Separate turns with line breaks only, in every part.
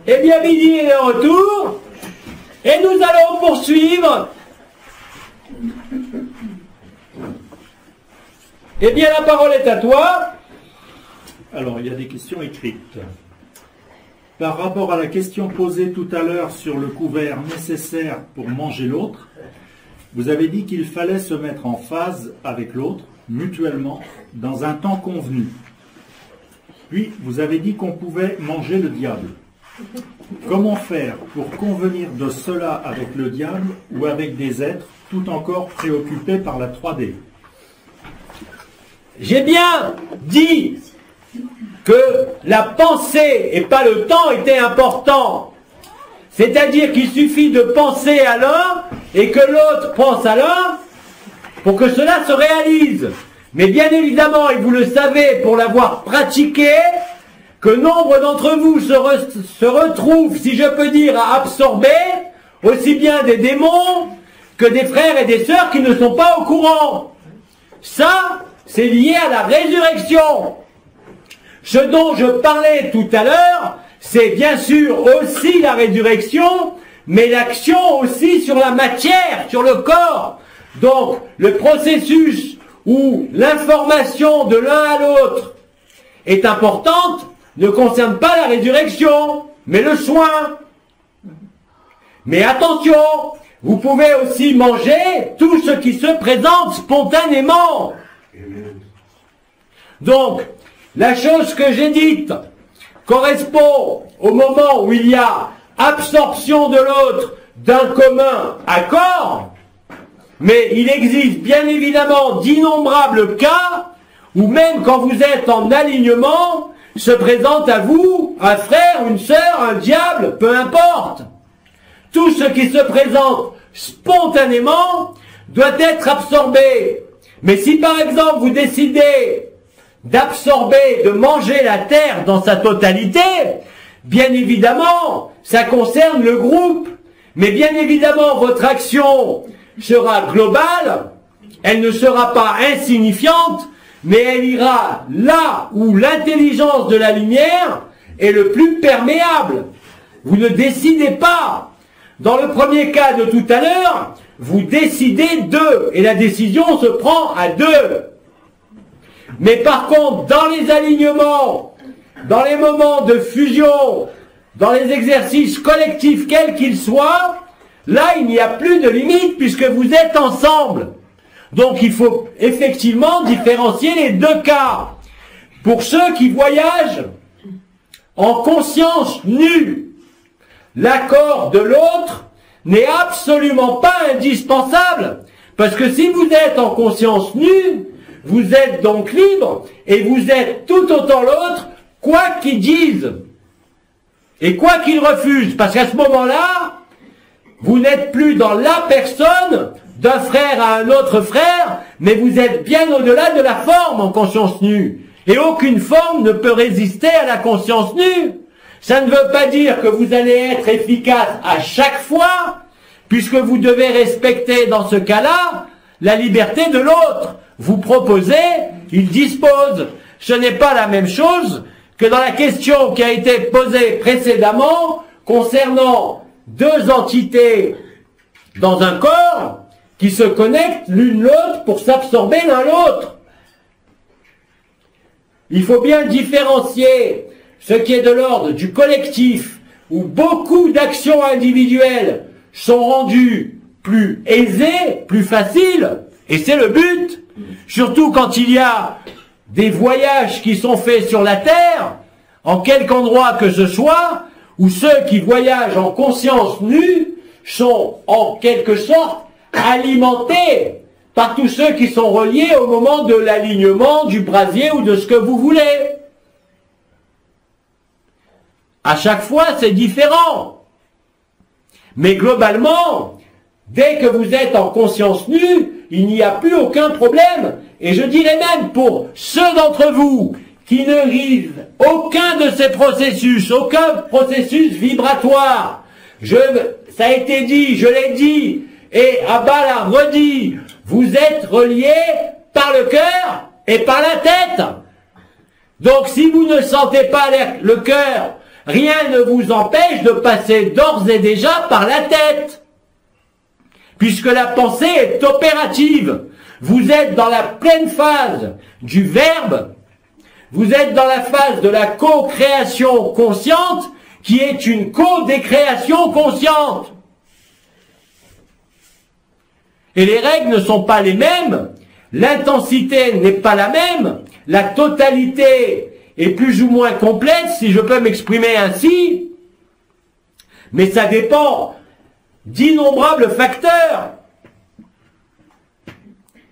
Eh bien, midi est de retour, et nous allons poursuivre. Eh bien, la parole est à toi.
Alors, il y a des questions écrites. Par rapport à la question posée tout à l'heure sur le couvert nécessaire pour manger l'autre, vous avez dit qu'il fallait se mettre en phase avec l'autre, mutuellement, dans un temps convenu. Puis, vous avez dit qu'on pouvait manger le diable. Comment faire pour convenir de cela avec le diable ou avec des êtres tout encore préoccupés par la 3D?
J'ai bien dit que la pensée et pas le temps était important. C'est-à-dire qu'il suffit de penser à l'un et que l'autre pense à l'un pour que cela se réalise. Mais bien évidemment, et vous le savez pour l'avoir pratiqué, que nombre d'entre vous se retrouvent, si je peux dire, à absorber aussi bien des démons que des frères et des sœurs qui ne sont pas au courant. Ça, c'est lié à la résurrection. Ce dont je parlais tout à l'heure, c'est bien sûr aussi la résurrection, mais l'action aussi sur la matière, sur le corps. Donc, le processus où l'information de l'un à l'autre est importante ne concerne pas la résurrection, mais le soin. Mais attention, vous pouvez aussi manger tout ce qui se présente spontanément. Donc, la chose que j'ai dite correspond au moment où il y a absorption de l'autre d'un commun accord, mais il existe bien évidemment d'innombrables cas où même quand vous êtes en alignement, se présente à vous un frère, une sœur, un diable, peu importe. Tout ce qui se présente spontanément doit être absorbé. Mais si par exemple vous décidez d'absorber, de manger la terre dans sa totalité, bien évidemment, ça concerne le groupe. Mais bien évidemment, votre action sera globale, elle ne sera pas insignifiante, mais elle ira là où l'intelligence de la lumière est le plus perméable. Vous ne décidez pas. Dans le premier cas de tout à l'heure, vous décidez deux, et la décision se prend à deux. Mais par contre, dans les alignements, dans les moments de fusion, dans les exercices collectifs quels qu'ils soient, là, il n'y a plus de limite puisque vous êtes ensemble. Donc, il faut effectivement différencier les deux cas. Pour ceux qui voyagent en conscience nue, l'accord de l'autre n'est absolument pas indispensable. Parce que si vous êtes en conscience nue, vous êtes donc libre et vous êtes tout autant l'autre, quoi qu'il dise et quoi qu'il refuse. Parce qu'à ce moment-là, vous n'êtes plus dans la personne d'un frère à un autre frère, mais vous êtes bien au-delà de la forme en conscience nue. Et aucune forme ne peut résister à la conscience nue. Ça ne veut pas dire que vous allez être efficace à chaque fois, puisque vous devez respecter dans ce cas-là la liberté de l'autre. Vous proposez, il dispose. Ce n'est pas la même chose que dans la question qui a été posée précédemment concernant deux entités dans un corps qui se connectent l'une l'autre pour s'absorber l'un l'autre. Il faut bien différencier ce qui est de l'ordre du collectif, où beaucoup d'actions individuelles sont rendues plus aisées, plus faciles, et c'est le but, surtout quand il y a des voyages qui sont faits sur la Terre, en quelque endroit que ce soit, où ceux qui voyagent en conscience nue sont en quelque sorte alimentés par tous ceux qui sont reliés au moment de l'alignement du brasier ou de ce que vous voulez. À chaque fois, c'est différent. Mais globalement, dès que vous êtes en conscience nue, il n'y a plus aucun problème. Et je dirais même pour ceux d'entre vous qui ne vivent aucun de ces processus, aucun processus vibratoire. Ça a été dit, je l'ai dit, et Abba l'a redit, vous êtes reliés par le cœur et par la tête. Donc si vous ne sentez pas le cœur rien ne vous empêche de passer d'ores et déjà par la tête. Puisque la pensée est opérative. Vous êtes dans la pleine phase du verbe. Vous êtes dans la phase de la co-création consciente qui est une co-décréation consciente. Et les règles ne sont pas les mêmes, l'intensité n'est pas la même, la totalité est plus ou moins complète, si je peux m'exprimer ainsi, mais ça dépend d'innombrables facteurs.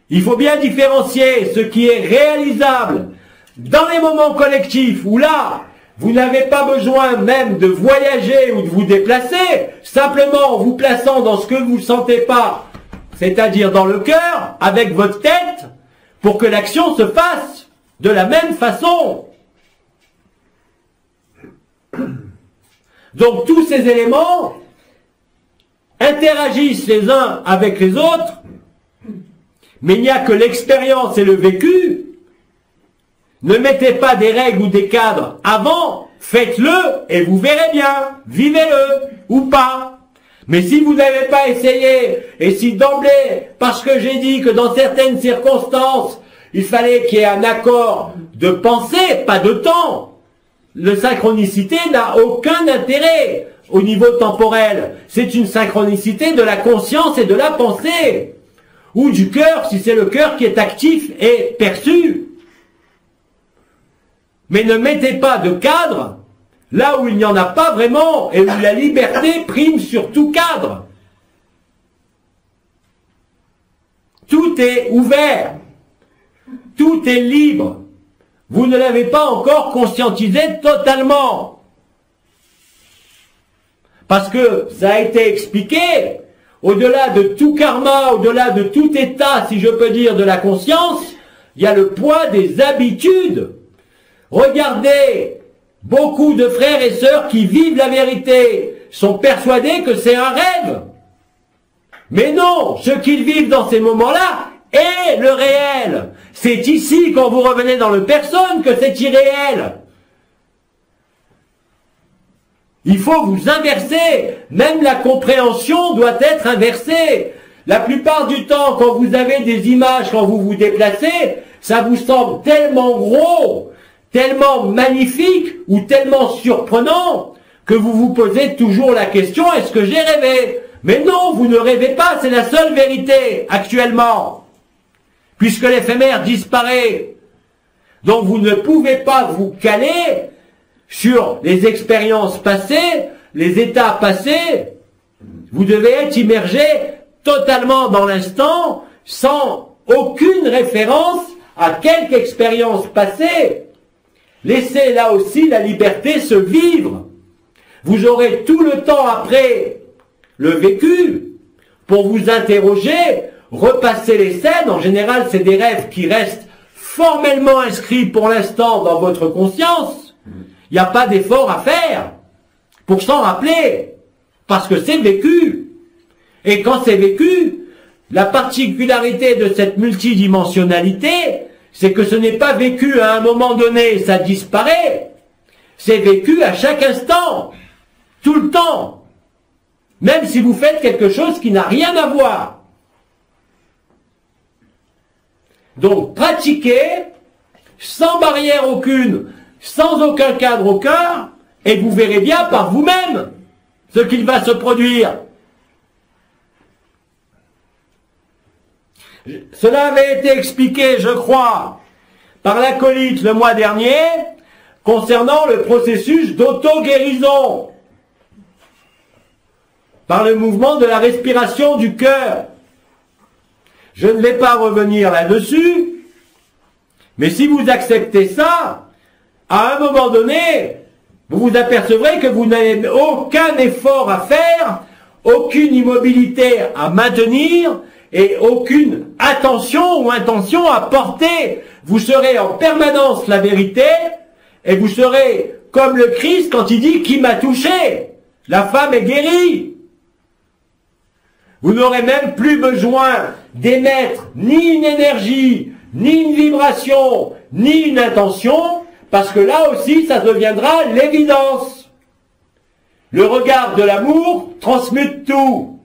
Il faut bien différencier ce qui est réalisable dans les moments collectifs où là, vous n'avez pas besoin même de voyager ou de vous déplacer, simplement en vous plaçant dans ce que vous ne sentez pas, c'est-à-dire dans le cœur, avec votre tête, pour que l'action se fasse de la même façon. Donc tous ces éléments interagissent les uns avec les autres, mais il n'y a que l'expérience et le vécu. Ne mettez pas des règles ou des cadres avant, faites-le et vous verrez bien, vivez-le ou pas. Mais si vous n'avez pas essayé, et si d'emblée, parce que j'ai dit que dans certaines circonstances, il fallait qu'il y ait un accord de pensée, pas de temps, la synchronicité n'a aucun intérêt au niveau temporel. C'est une synchronicité de la conscience et de la pensée, ou du cœur, si c'est le cœur qui est actif et perçu. Mais ne mettez pas de cadre là où il n'y en a pas vraiment et où la liberté prime sur tout cadre. Tout est ouvert, tout est libre. Vous ne l'avez pas encore conscientisé totalement. Parce que ça a été expliqué, au-delà de tout karma, au-delà de tout état, si je peux dire, de la conscience, il y a le poids des habitudes. Regardez, beaucoup de frères et sœurs qui vivent la vérité sont persuadés que c'est un rêve. Mais non, ce qu'ils vivent dans ces moments-là est le réel. C'est ici, quand vous revenez dans le personne, que c'est irréel. Il faut vous inverser. Même la compréhension doit être inversée. La plupart du temps, quand vous avez des images, quand vous vous déplacez, ça vous semble tellement gros, tellement magnifique ou tellement surprenant que vous vous posez toujours la question, est-ce que j'ai rêvé? Mais non, vous ne rêvez pas, c'est la seule vérité actuellement, puisque l'éphémère disparaît. Donc vous ne pouvez pas vous caler sur les expériences passées, les états passés. Vous devez être immergé totalement dans l'instant, sans aucune référence à quelque expérience passée. Laissez là aussi la liberté se vivre. Vous aurez tout le temps après le vécu pour vous interroger, repasser les scènes. En général, c'est des rêves qui restent formellement inscrits pour l'instant dans votre conscience. Il n'y a pas d'effort à faire pour s'en rappeler, parce que c'est vécu. Et quand c'est vécu, la particularité de cette multidimensionnalité, c'est que ce n'est pas vécu à un moment donné, ça disparaît. C'est vécu à chaque instant, tout le temps. Même si vous faites quelque chose qui n'a rien à voir. Donc, pratiquez, sans barrière aucune, sans aucun cadre au cœur, et vous verrez bien par vous-même ce qu'il va se produire. Cela avait été expliqué, je crois, par l'acolyte le mois dernier, concernant le processus d'auto-guérison, par le mouvement de la respiration du cœur. Je ne vais pas revenir là-dessus, mais si vous acceptez ça, à un moment donné, vous vous apercevrez que vous n'avez aucun effort à faire, aucune immobilité à maintenir, et aucune attention ou intention à porter. Vous serez en permanence la vérité, et vous serez comme le Christ quand il dit « Qui m'a touché ?» La femme est guérie. Vous n'aurez même plus besoin d'émettre ni une énergie, ni une vibration, ni une intention, parce que là aussi, ça deviendra l'évidence. Le regard de l'amour transmute tout,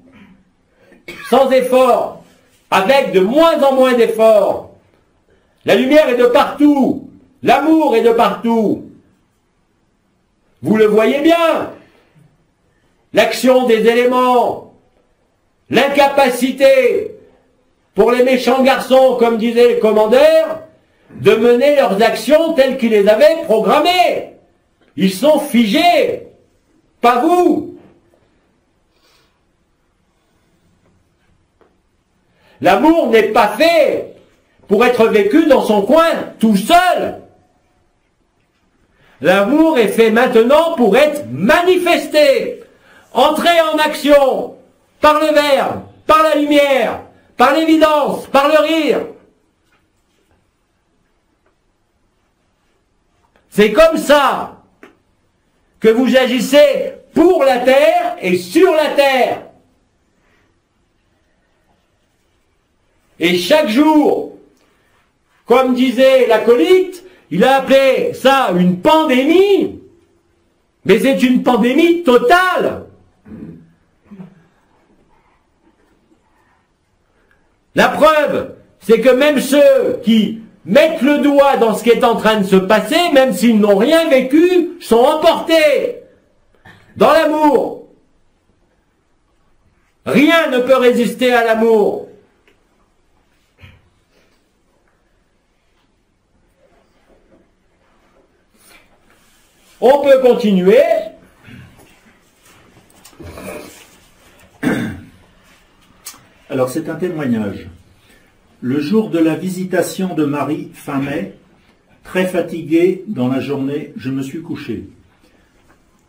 sans effort, avec de moins en moins d'efforts. La lumière est de partout, l'amour est de partout. Vous le voyez bien, l'action des éléments, l'incapacité pour les méchants garçons, comme disait le commandeur, de mener leurs actions telles qu'ils les avaient programmées. Ils sont figés, pas vous. L'amour n'est pas fait pour être vécu dans son coin, tout seul. L'amour est fait maintenant pour être manifesté, entré en action, par le verbe, par la lumière, par l'évidence, par le rire. C'est comme ça que vous agissez pour la terre et sur la terre. Et chaque jour, comme disait l'acolyte, il a appelé ça une pandémie, mais c'est une pandémie totale. La preuve, c'est que même ceux qui mettent le doigt dans ce qui est en train de se passer, même s'ils n'ont rien vécu, sont emportés dans l'amour. Rien ne peut résister à l'amour. On peut continuer.
Alors c'est un témoignage. Le jour de la visitation de Marie, fin mai, très fatigué dans la journée, je me suis couché.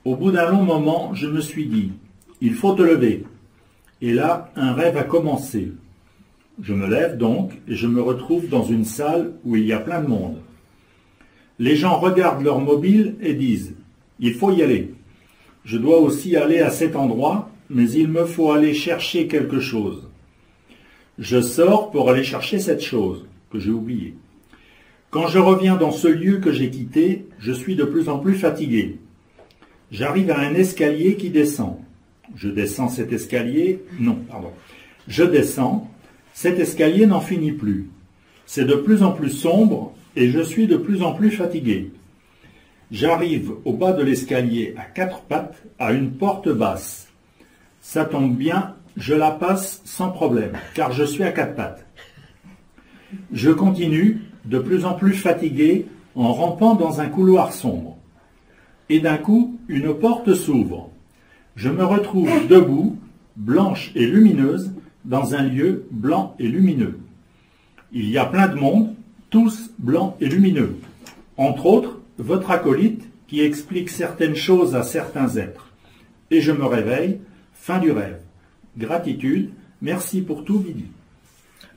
Au bout d'un long moment, je me suis dit, il faut te lever. Et là, un rêve a commencé. Je me lève donc et je me retrouve dans une salle où il y a plein de monde. Les gens regardent leur mobile et disent « Il faut y aller. Je dois aussi aller à cet endroit, mais il me faut aller chercher quelque chose. » Je sors pour aller chercher cette chose que j'ai oubliée. Quand je reviens dans ce lieu que j'ai quitté, je suis de plus en plus fatigué. J'arrive à un escalier qui descend. Je descends cet escalier. Non, pardon. Je descends. Cet escalier n'en finit plus. C'est de plus en plus sombre et je suis de plus en plus fatigué. J'arrive au bas de l'escalier à quatre pattes, à une porte basse. Ça tombe bien, je la passe sans problème, car je suis à quatre pattes. Je continue, de plus en plus fatigué, en rampant dans un couloir sombre. Et d'un coup, une porte s'ouvre. Je me retrouve debout, blanche et lumineuse, dans un lieu blanc et lumineux. Il y a plein de monde, tous blancs et lumineux. Entre autres, votre acolyte qui explique certaines choses à certains êtres. Et je me réveille, fin du rêve. Gratitude, merci pour tout, Billy.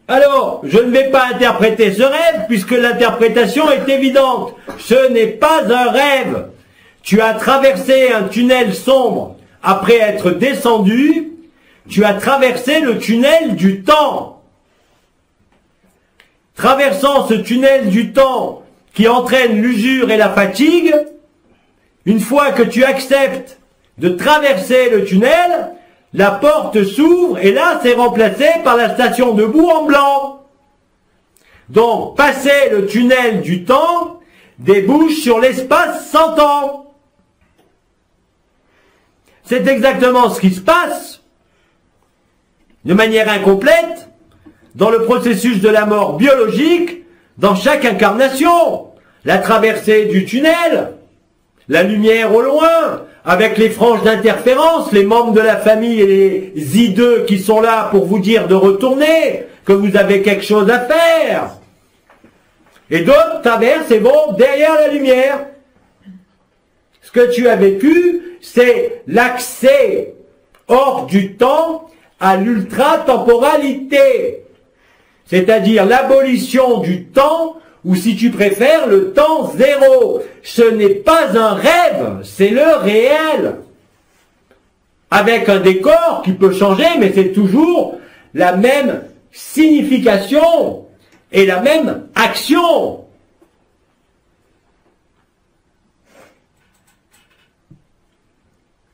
Alors, je ne vais pas interpréter ce rêve, puisque l'interprétation est évidente. Ce n'est pas un rêve. Tu as traversé un tunnel sombre. Après être descendu, tu as traversé le tunnel du temps. Traversant ce tunnel du temps qui entraîne l'usure et la fatigue, une fois que tu acceptes de traverser le tunnel, la porte s'ouvre et là c'est remplacé par la station debout en blanc. Donc passer le tunnel du temps débouche sur l'espace sans temps. C'est exactement ce qui se passe de manière incomplète dans le processus de la mort biologique dans chaque incarnation. La traversée du tunnel, la lumière au loin, avec les franges d'interférence, les membres de la famille et les hideux qui sont là pour vous dire de retourner, que vous avez quelque chose à faire. Et d'autres traversent et vont derrière la lumière. Ce que tu as vécu, c'est l'accès hors du temps à l'ultra-temporalité. C'est-à-dire l'abolition du temps, ou si tu préfères, le temps zéro. Ce n'est pas un rêve, c'est le réel. Avec un décor qui peut changer, mais c'est toujours la même signification et la même action.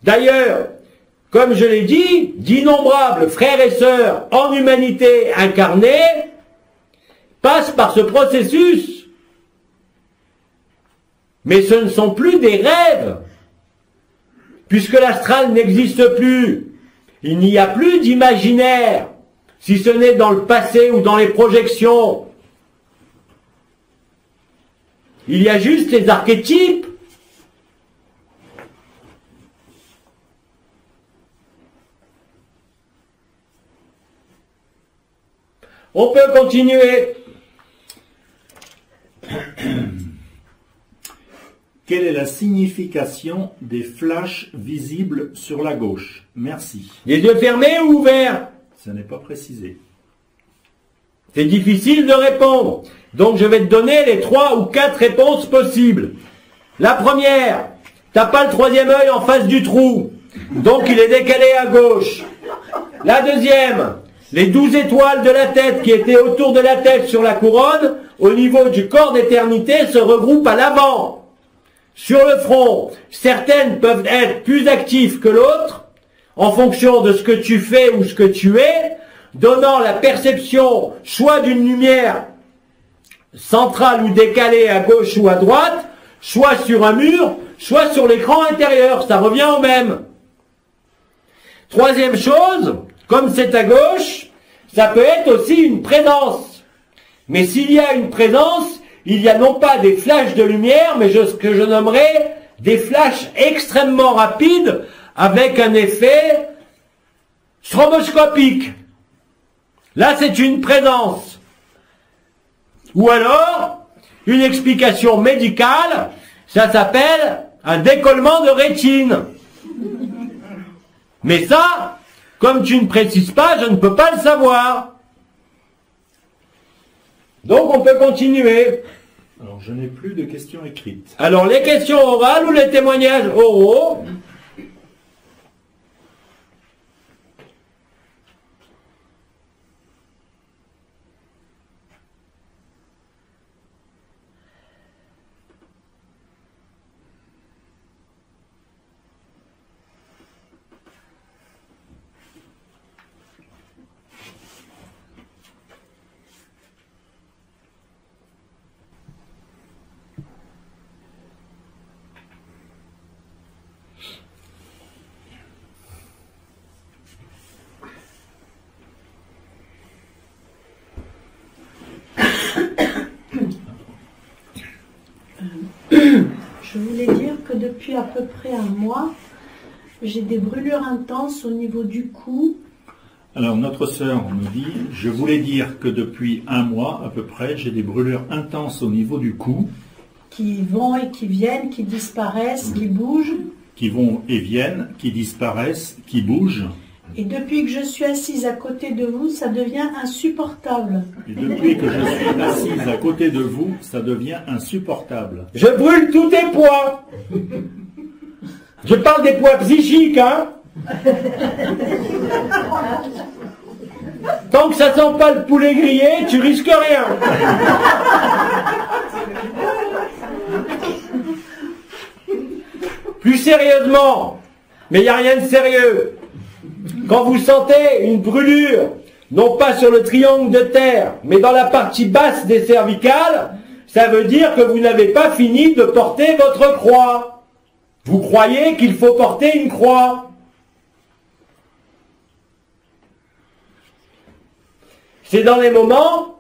D'ailleurs, comme je l'ai dit, d'innombrables frères et sœurs en humanité incarnée passent par ce processus. Mais ce ne sont plus des rêves, puisque l'astral n'existe plus. Il n'y a plus d'imaginaire, si ce n'est dans le passé ou dans les projections. Il y a juste les archétypes. On peut continuer.
Quelle est la signification des flashs visibles sur la gauche? Merci.
Les yeux fermés ou ouverts?
Ça n'est pas précisé.
C'est difficile de répondre. Donc je vais te donner les 3 ou 4 réponses possibles. La première, t'as pas le troisième œil en face du trou. Donc il est décalé à gauche. La deuxième, les 12 étoiles de la tête qui étaient autour de la tête sur la couronne, au niveau du corps d'éternité, se regroupent à l'avant. Sur le front, certaines peuvent être plus actives que l'autre, en fonction de ce que tu fais ou ce que tu es, donnant la perception soit d'une lumière centrale ou décalée à gauche ou à droite, soit sur un mur, soit sur l'écran intérieur, ça revient au même. Troisième chose, comme c'est à gauche, ça peut être aussi une présence. Mais s'il y a une présence, il y a non pas des flashs de lumière, mais ce que je nommerais des flashs extrêmement rapides avec un effet stroboscopique. Là, c'est une présence. Ou alors, une explication médicale, ça s'appelle un décollement de rétine. Mais ça, comme tu ne précises pas, je ne peux pas le savoir. Donc on peut continuer.
Alors je n'ai plus de questions écrites.
Alors les questions orales ou les témoignages oraux?
Je voulais dire que depuis à peu près un mois, j'ai des brûlures intenses au niveau du cou.
Alors notre sœur nous dit, je voulais dire que depuis un mois à peu près, j'ai des brûlures intenses au niveau du cou.
Qui vont et qui viennent, qui disparaissent, qui bougent.
Qui vont et viennent, qui disparaissent, qui bougent.
Et depuis que je suis assise à côté de vous, ça devient insupportable.
Et depuis que je suis assise à côté de vous, ça devient insupportable.
Je brûle tous tes poids. Je parle des poids psychiques, hein. Tant que ça sent pas le poulet grillé, tu risques rien. Plus sérieusement, mais il n'y a rien de sérieux. Quand vous sentez une brûlure, non pas sur le triangle de terre, mais dans la partie basse des cervicales, ça veut dire que vous n'avez pas fini de porter votre croix. Vous croyez qu'il faut porter une croix. C'est dans les moments,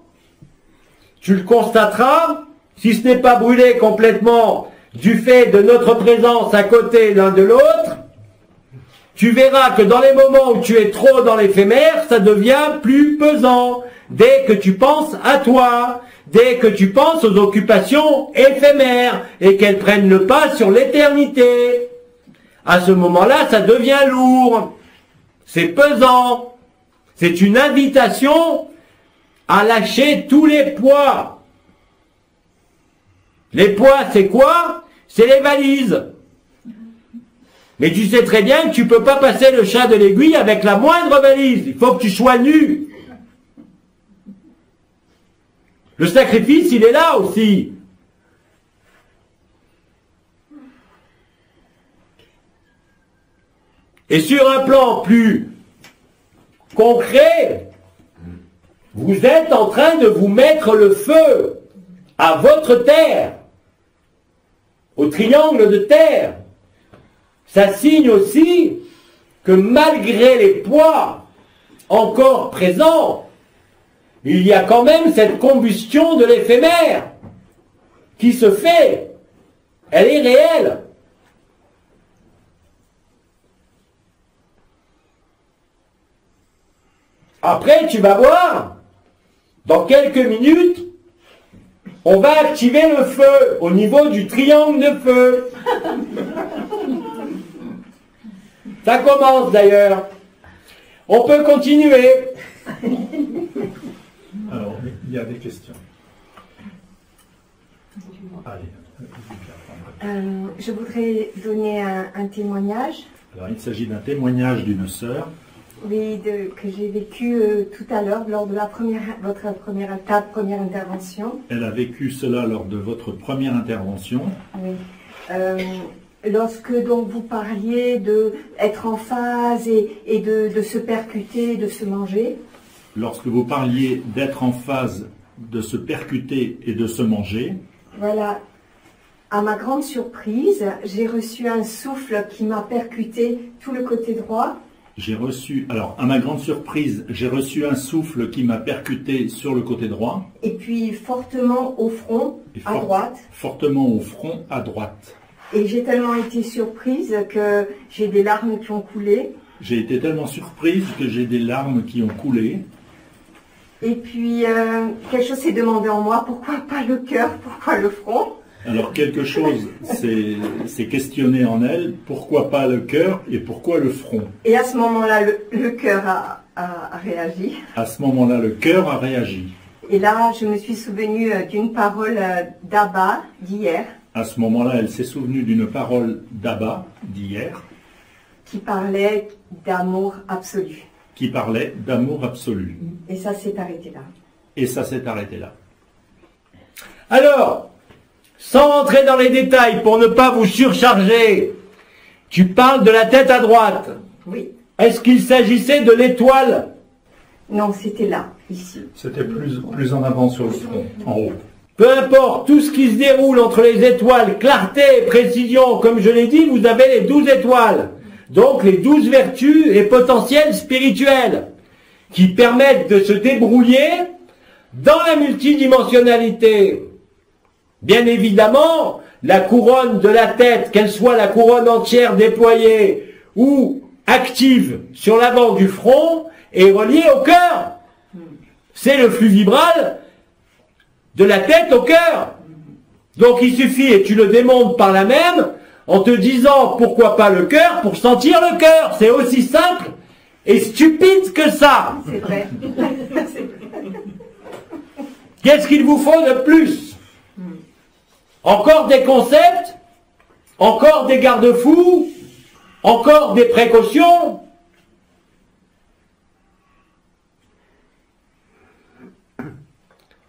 tu le constateras, si ce n'est pas brûlé complètement du fait de notre présence à côté l'un de l'autre, tu verras que dans les moments où tu es trop dans l'éphémère, ça devient plus pesant. Dès que tu penses à toi, dès que tu penses aux occupations éphémères et qu'elles prennent le pas sur l'éternité, à ce moment-là, ça devient lourd. C'est pesant. C'est une invitation à lâcher tous les poids. Les poids, c'est quoi? C'est les valises. Mais tu sais très bien que tu ne peux pas passer le chat de l'aiguille avec la moindre valise. Il faut que tu sois nu. Le sacrifice, il est là aussi. Et sur un plan plus concret, vous êtes en train de vous mettre le feu à votre terre, au triangle de terre. Ça signe aussi que malgré les poids encore présents, il y a quand même cette combustion de l'éphémère qui se fait. Elle est réelle. Après, tu vas voir, dans quelques minutes, on va activer le feu au niveau du triangle de feu. Ça commence d'ailleurs. On peut continuer.
Alors, il y a des questions. Allez.
Je voudrais donner un témoignage.
Alors, il s'agit d'un témoignage d'une sœur.
Oui, que j'ai vécu tout à l'heure lors de votre première intervention.
Elle a vécu cela lors de votre première intervention.
Oui. Lorsque donc vous parliez d'être en phase et de se percuter, de se manger.
Lorsque vous parliez d'être en phase, de se percuter et de se manger.
Voilà. À ma grande surprise, j'ai reçu un souffle qui m'a percuté tout le côté droit.
Alors, à ma grande surprise, j'ai reçu un souffle qui m'a percuté sur le côté droit.
Et puis fortement au front, à droite.
Fortement au front, à droite.
Et j'ai tellement été surprise que j'ai des larmes qui ont coulé.
J'ai été tellement surprise que j'ai des larmes qui ont coulé.
Et puis, quelque chose s'est demandé en moi, pourquoi pas le cœur, pourquoi le front?
Alors quelque chose s'est questionné en elle, pourquoi pas le cœur et pourquoi le front?
Et à ce moment-là, le cœur a réagi.
À ce moment-là, le cœur a réagi.
Et là, je me suis souvenue d'une parole d'Abba d'hier.
À ce moment-là, elle s'est souvenue d'une parole d'Abba d'hier.
Qui parlait d'amour absolu.
Qui parlait d'amour absolu.
Et ça s'est arrêté là.
Et ça s'est arrêté là.
Alors, sans rentrer dans les détails, pour ne pas vous surcharger, tu parles de la tête à droite.
Oui.
Est-ce qu'il s'agissait de l'étoile?
Non, c'était là, ici.
C'était plus en avant sur le front, en haut.
Peu importe, tout ce qui se déroule entre les étoiles, clarté et précision, comme je l'ai dit, vous avez les 12 étoiles. Donc les 12 vertus et potentiels spirituels qui permettent de se débrouiller dans la multidimensionnalité. Bien évidemment, la couronne de la tête, qu'elle soit la couronne entière déployée ou active sur l'avant du front, est reliée au cœur. C'est le flux vibral de la tête au cœur. Donc il suffit, et tu le démontres par la même, en te disant pourquoi pas le cœur, pour sentir le cœur. C'est aussi simple et stupide que ça.
C'est vrai.
Qu'est-ce qu'il vous faut de plus? Encore des concepts? Encore des garde-fous? Encore des précautions?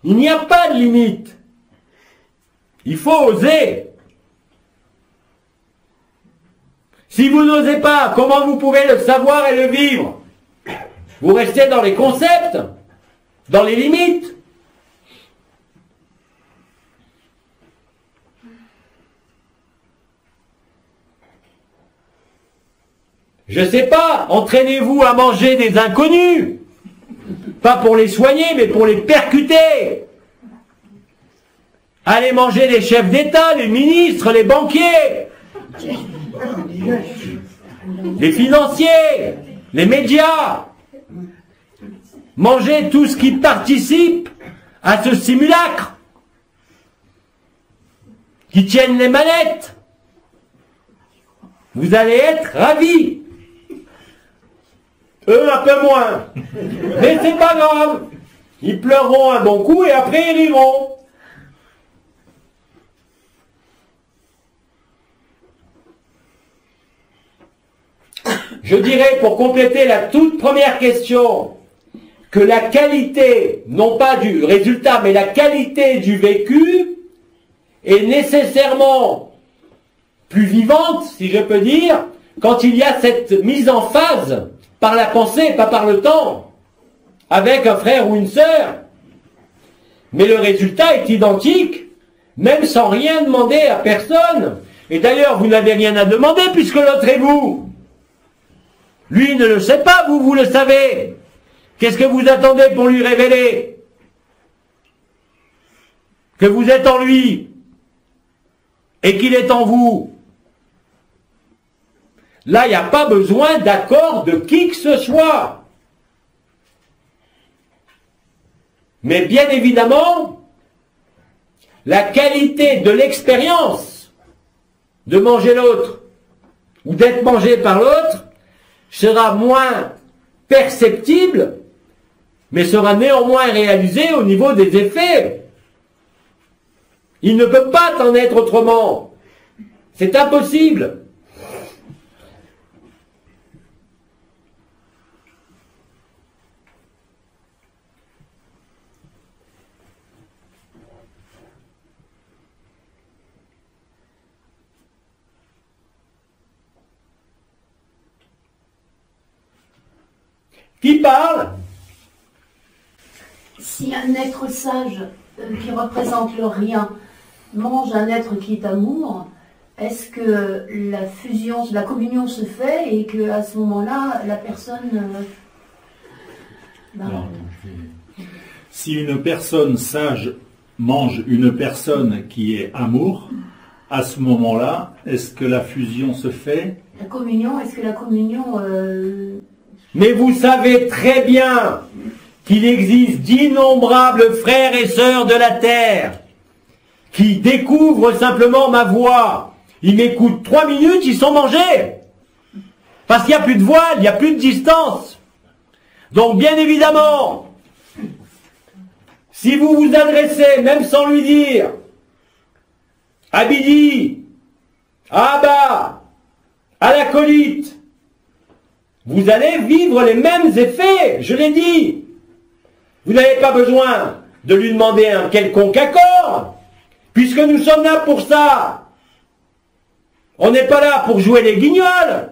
Il n'y a pas de limite. Il faut oser. Si vous n'osez pas, comment vous pouvez le savoir et le vivre? Vous restez dans les concepts, dans les limites. Je sais pas, entraînez-vous à manger des inconnus. Pas pour les soigner, mais pour les percuter. Allez manger les chefs d'État, les ministres, les banquiers, les financiers, les médias. Mangez tout ce qui participe à ce simulacre, qui tiennent les manettes. Vous allez être ravis. Eux, un peu moins. Mais c'est pas grave. Ils pleureront un bon coup et après ils riront. Je dirais, pour compléter la toute première question, que la qualité, non pas du résultat, mais la qualité du vécu est nécessairement plus vivante, si je peux dire, quand il y a cette mise en phase par la pensée, pas par le temps, avec un frère ou une sœur. Mais le résultat est identique, même sans rien demander à personne. Et d'ailleurs, vous n'avez rien à demander puisque l'autre est vous. Lui ne le sait pas, vous le savez. Qu'est-ce que vous attendez pour lui révéler? Que vous êtes en lui et qu'il est en vous. Là, il n'y a pas besoin d'accord de qui que ce soit. Mais bien évidemment, la qualité de l'expérience de manger l'autre ou d'être mangé par l'autre sera moins perceptible, mais sera néanmoins réalisée au niveau des effets. Il ne peut pas en être autrement. C'est impossible. Qui parle?
Si un être sage qui représente le rien mange un être qui est amour, est-ce que la fusion, la communion se fait et que à ce moment-là, la personne...
Si une personne sage mange une personne qui est amour, à ce moment-là, est-ce que la fusion se fait?
La communion, est-ce que la communion...
Mais vous savez très bien qu'il existe d'innombrables frères et sœurs de la terre qui découvrent simplement ma voix. Ils m'écoutent 3 minutes, ils sont mangés. Parce qu'il n'y a plus de voile, il n'y a plus de distance. Donc bien évidemment, si vous vous adressez, même sans lui dire, à Bidi, à Abba, à l'acolyte, vous allez vivre les mêmes effets, je l'ai dit. Vous n'avez pas besoin de lui demander un quelconque accord, puisque nous sommes là pour ça. On n'est pas là pour jouer les guignols.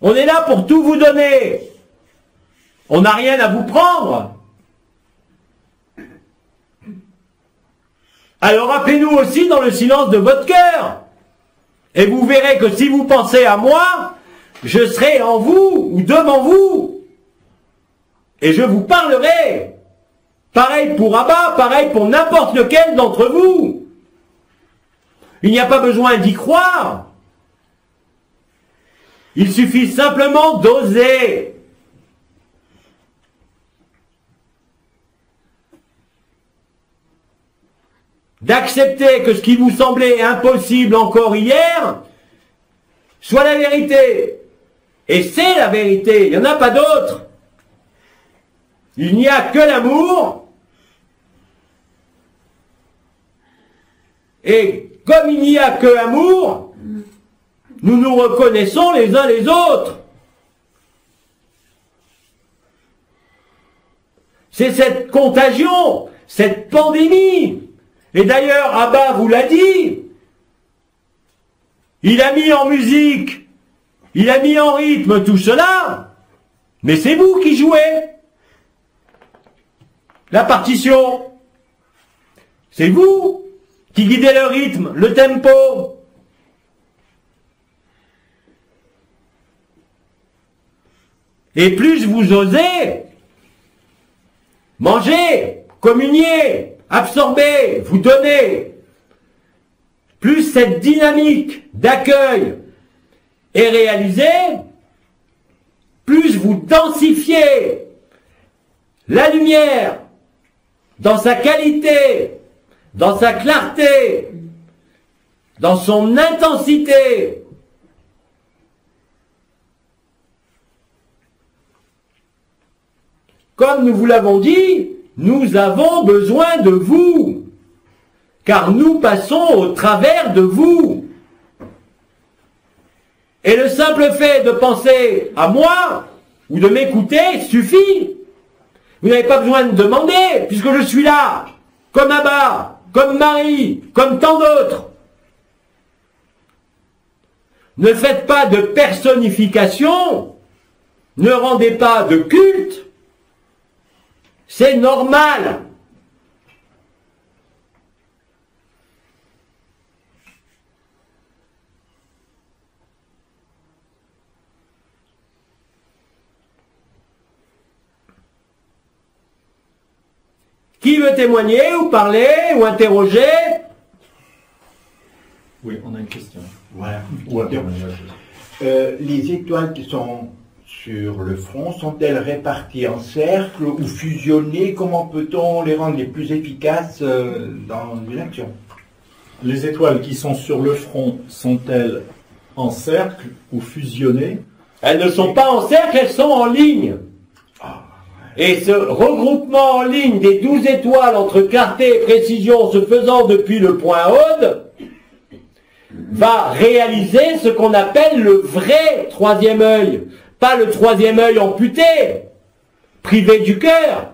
On est là pour tout vous donner. On n'a rien à vous prendre. Alors appelez-nous aussi dans le silence de votre cœur. Et vous verrez que si vous pensez à moi, je serai en vous ou devant vous. Et je vous parlerai. Pareil pour Abba, pareil pour n'importe lequel d'entre vous. Il n'y a pas besoin d'y croire. Il suffit simplement d'oser. D'accepter que ce qui vous semblait impossible encore hier soit la vérité. Et c'est la vérité, il n'y en a pas d'autre. Il n'y a que l'amour. Et comme il n'y a que l'amour, nous nous reconnaissons les uns les autres. C'est cette contagion, cette pandémie. Et d'ailleurs, Abba vous l'a dit. Il a mis en musique, il a mis en rythme tout cela, mais c'est vous qui jouez la partition. C'est vous qui guidez le rythme, le tempo. Et plus vous osez manger, communier, absorber, vous donner, plus cette dynamique d'accueil est réalisée, plus vous densifiez la lumière dans sa qualité, dans sa clarté, dans son intensité. Comme nous vous l'avons dit, nous avons besoin de vous, car nous passons au travers de vous. Et le simple fait de penser à moi, ou de m'écouter, suffit. Vous n'avez pas besoin de demander, puisque je suis là, comme Abba, comme Marie, comme tant d'autres. Ne faites pas de personnification, ne rendez pas de culte, c'est normal. Qui veut témoigner ou parler ou interroger?
Oui, on a une question.
Voilà.
Ouais.
Les étoiles qui sont sur le front sont-elles réparties en cercle ou fusionnées? Comment peut-on les rendre les plus efficaces dans une action?
Les étoiles qui sont sur le front sont-elles en cercle ou fusionnées?
Elles ne sont pas en cercle, elles sont en ligne. Et ce regroupement en ligne des 12 étoiles entre clarté et précision se faisant depuis le point Aude va réaliser ce qu'on appelle le vrai troisième œil. Pas le troisième œil amputé, privé du cœur,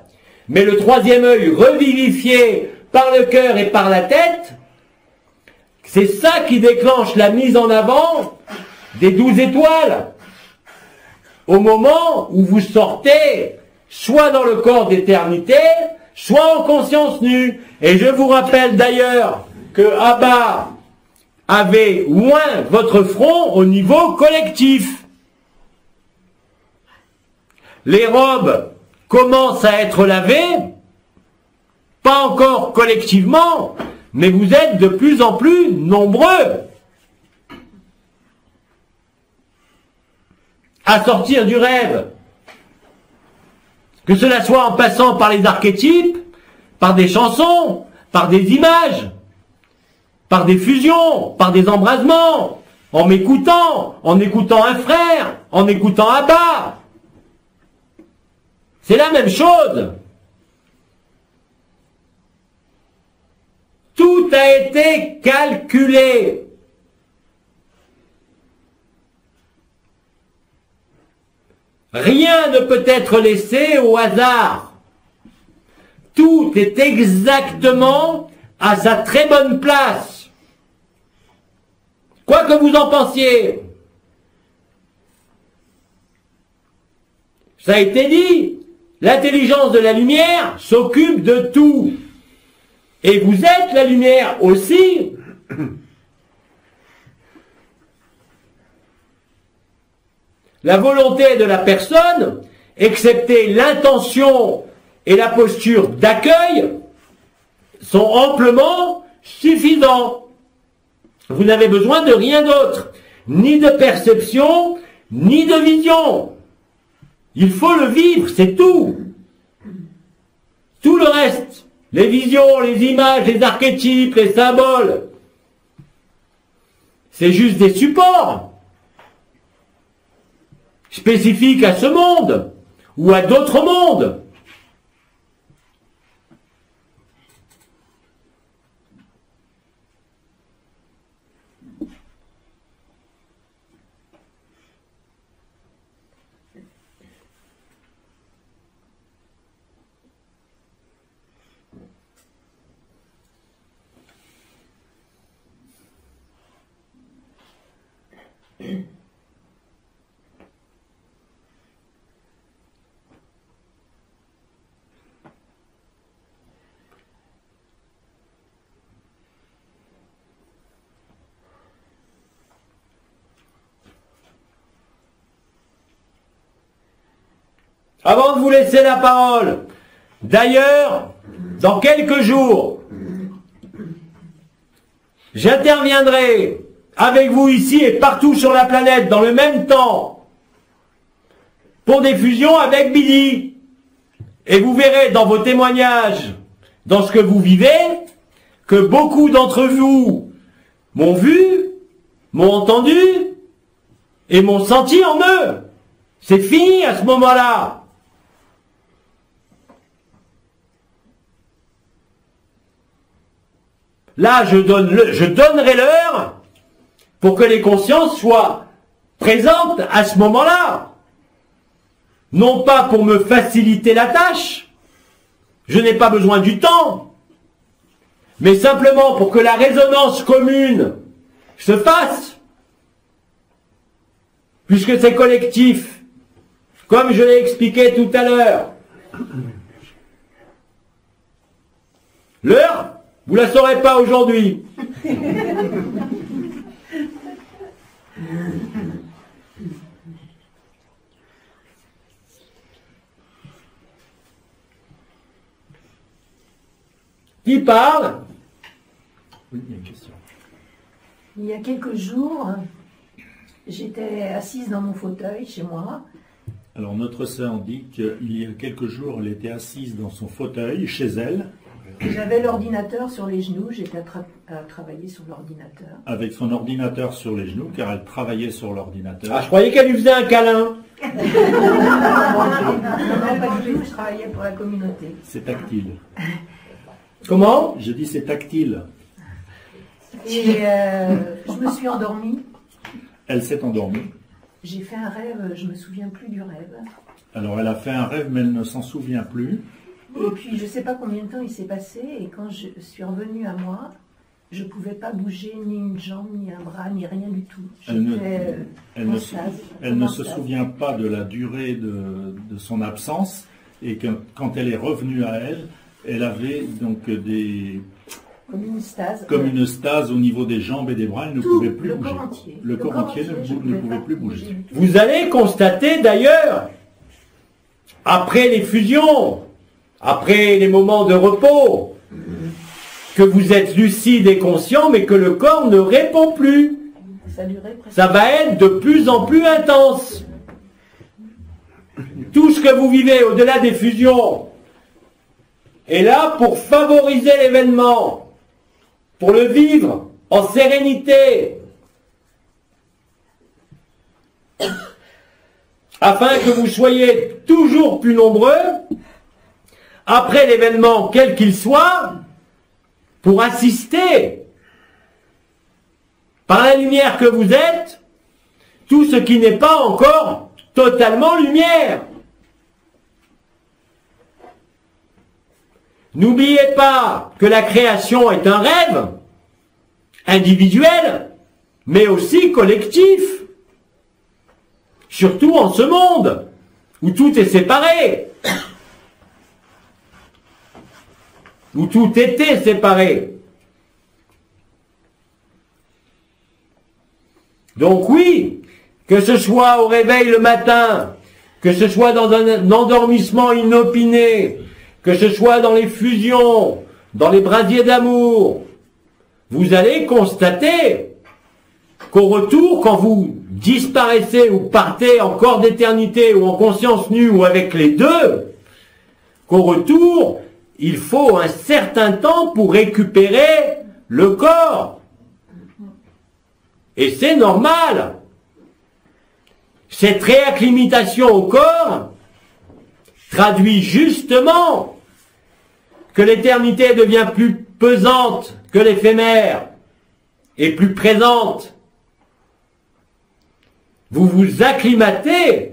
mais le troisième œil revivifié par le cœur et par la tête. C'est ça qui déclenche la mise en avant des 12 étoiles. Au moment où vous sortez soit dans le corps d'éternité, soit en conscience nue. Et je vous rappelle d'ailleurs que Abba avait oint votre front au niveau collectif. Les robes commencent à être lavées, pas encore collectivement, mais vous êtes de plus en plus nombreux à sortir du rêve. Que cela soit en passant par les archétypes, par des chansons, par des images, par des fusions, par des embrasements, en m'écoutant, en écoutant un frère, en écoutant Abba. C'est la même chose. Tout a été calculé. Rien ne peut être laissé au hasard. Tout est exactement à sa très bonne place. Quoi que vous en pensiez. Ça a été dit, l'intelligence de la lumière s'occupe de tout. Et vous êtes la lumière aussi. La volonté de la personne, excepté l'intention et la posture d'accueil, sont amplement suffisants. Vous n'avez besoin de rien d'autre, ni de perception, ni de vision. Il faut le vivre, c'est tout. Tout le reste, les visions, les images, les archétypes, les symboles, c'est juste des supports spécifiques à ce monde ou à d'autres mondes. Avant de vous laisser la parole, d'ailleurs, dans quelques jours, j'interviendrai avec vous ici et partout sur la planète dans le même temps pour des fusions avec Billy. Et vous verrez dans vos témoignages, dans ce que vous vivez, que beaucoup d'entre vous m'ont vu, m'ont entendu et m'ont senti en eux. C'est fini à ce moment-là. Là, je donnerai l'heure pour que les consciences soient présentes à ce moment-là. Non pas pour me faciliter la tâche, je n'ai pas besoin du temps, mais simplement pour que la résonance commune se fasse. puisque c'est collectif, comme je l'ai expliqué tout à l'heure. L'heure, vous la saurez pas aujourd'hui. Qui parle?
Oui, il y a une question.
Il y a quelques jours, j'étais assise dans mon fauteuil chez moi.
Alors notre sœur dit qu'il y a quelques jours, elle était assise dans son fauteuil chez elle.
J'avais l'ordinateur sur les genoux, j'étais à travailler sur l'ordinateur.
Avec son ordinateur sur les genoux, car elle travaillait sur l'ordinateur.
Ah, je croyais qu'elle lui faisait un câlin.
Non, pas du tout, je travaillais pour la communauté.
C'est tactile.
Comment?
Je dis c'est tactile.
Et je me suis endormie.
Elle s'est endormie.
J'ai fait un rêve, je me souviens plus du rêve.
Alors elle a fait un rêve, mais elle ne s'en souvient plus.
Et puis je ne sais pas combien de temps il s'est passé, et quand je suis revenue à moi, je ne pouvais pas bouger ni une jambe, ni un bras, ni rien du tout.
Elle ne se souvient pas de la durée de son absence, et que quand elle est revenue à elle, elle avait donc
comme une stase.
Comme une stase au niveau des jambes et des bras, elle ne pouvait plus bouger. Le corps entier ne pouvait plus bouger.
Vous allez constater d'ailleurs, après les fusions, après les moments de repos, que vous êtes lucide et conscient, mais que le corps ne répond plus. Ça va être de plus en plus intense. Tout ce que vous vivez au-delà des fusions est là pour favoriser l'événement, pour le vivre en sérénité, afin que vous soyez toujours plus nombreux, après l'événement quel qu'il soit, pour assister, par la lumière que vous êtes, tout ce qui n'est pas encore totalement lumière. N'oubliez pas que la création est un rêve individuel, mais aussi collectif. Surtout en ce monde, où tout est séparé. Où tout était séparé. Donc oui, que ce soit au réveil le matin, que ce soit dans un endormissement inopiné, que ce soit dans les fusions, dans les brasiers d'amour, vous allez constater qu'au retour, quand vous disparaissez ou partez en corps d'éternité ou en conscience nue ou avec les deux, qu'au retour, il faut un certain temps pour récupérer le corps. Et c'est normal. Cette réacclimatation au corps traduit justement que l'éternité devient plus pesante que l'éphémère et plus présente. Vous vous acclimatez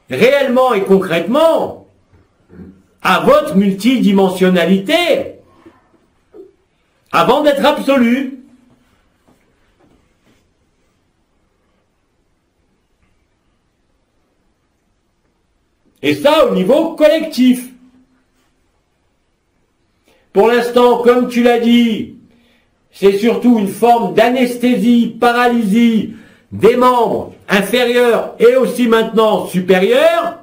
réellement et concrètement à votre multidimensionnalité avant d'être absolu. Et ça au niveau collectif. Pour l'instant, comme tu l'as dit, c'est surtout une forme d'anesthésie, paralysie des membres inférieurs et aussi maintenant supérieurs,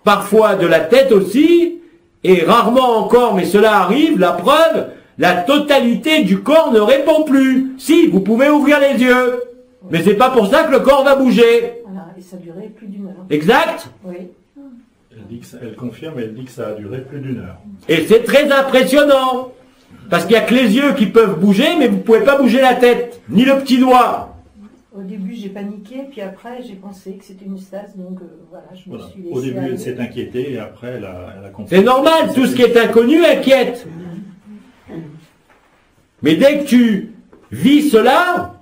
parfois de la tête aussi, et rarement encore, mais cela arrive, la preuve, la totalité du corps ne répond plus. Si, vous pouvez ouvrir les yeux, mais c'est pas pour ça que le corps va bouger.
Voilà, et ça durait plus d'une heure.
Exact?
Oui.
Elle confirme, elle dit que ça a duré plus d'une heure.
Et c'est très impressionnant, parce qu'il n'y a que les yeux qui peuvent bouger, mais vous ne pouvez pas bouger la tête, ni le petit doigt.
Au début, j'ai paniqué, puis après, j'ai pensé que c'était une stase, donc voilà, je me suis laissée
Au début,
aller.
elle s'est inquiétée, et après, elle a compris.
C'est normal, tout ce qui est inconnu inquiète. Mais dès que tu vis cela,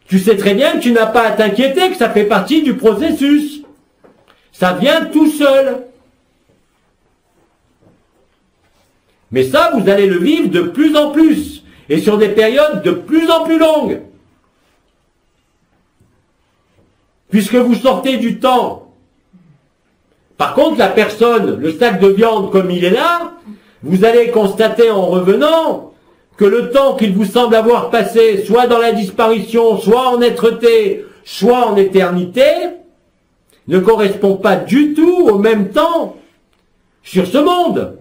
tu sais très bien que tu n'as pas à t'inquiéter, que ça fait partie du processus. Ça vient tout seul. Mais ça, vous allez le vivre de plus en plus, et sur des périodes de plus en plus longues. puisque vous sortez du temps. Par contre, la personne, le sac de viande comme il est là, vous allez constater en revenant que le temps qu'il vous semble avoir passé, soit dans la disparition, soit en êtreté, soit en éternité, ne correspond pas du tout au même temps sur ce monde.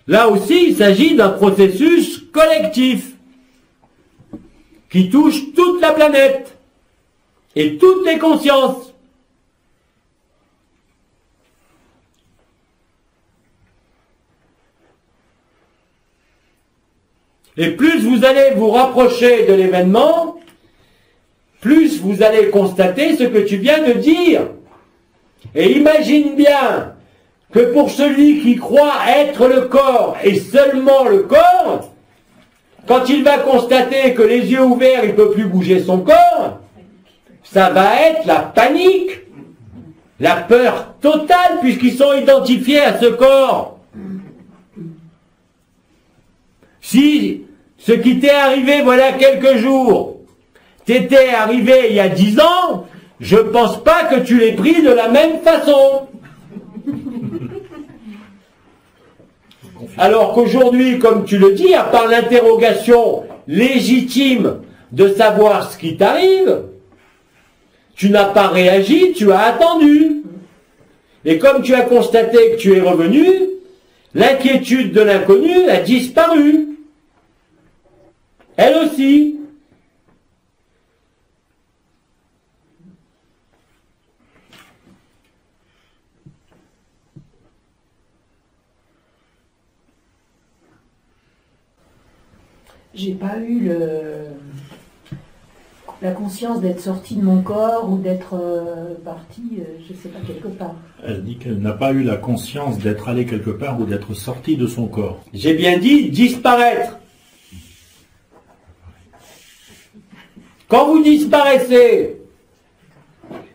Là aussi, il s'agit d'un processus collectif qui touche toute la planète et toutes les consciences. Et plus vous allez vous rapprocher de l'événement, plus vous allez constater ce que tu viens de dire. Et imagine bien que pour celui qui croit être le corps et seulement le corps, quand il va constater que les yeux ouverts, il ne peut plus bouger son corps, ça va être la panique, la peur totale, puisqu'ils sont identifiés à ce corps. Si ce qui t'est arrivé voilà quelques jours, t'était arrivé il y a 10 ans, je ne pense pas que tu l'aies pris de la même façon. Alors qu'aujourd'hui, comme tu le dis, à part l'interrogation légitime de savoir ce qui t'arrive, tu n'as pas réagi, tu as attendu. Et comme tu as constaté que tu es revenu, l'inquiétude de l'inconnu a disparu. Elle aussi.
J'ai pas eu la conscience d'être sortie de mon corps ou d'être partie, je sais pas, quelque part.
Elle dit qu'elle n'a pas eu la conscience d'être allée quelque part ou d'être sortie de son corps.
J'ai bien dit disparaître. Quand vous disparaissez,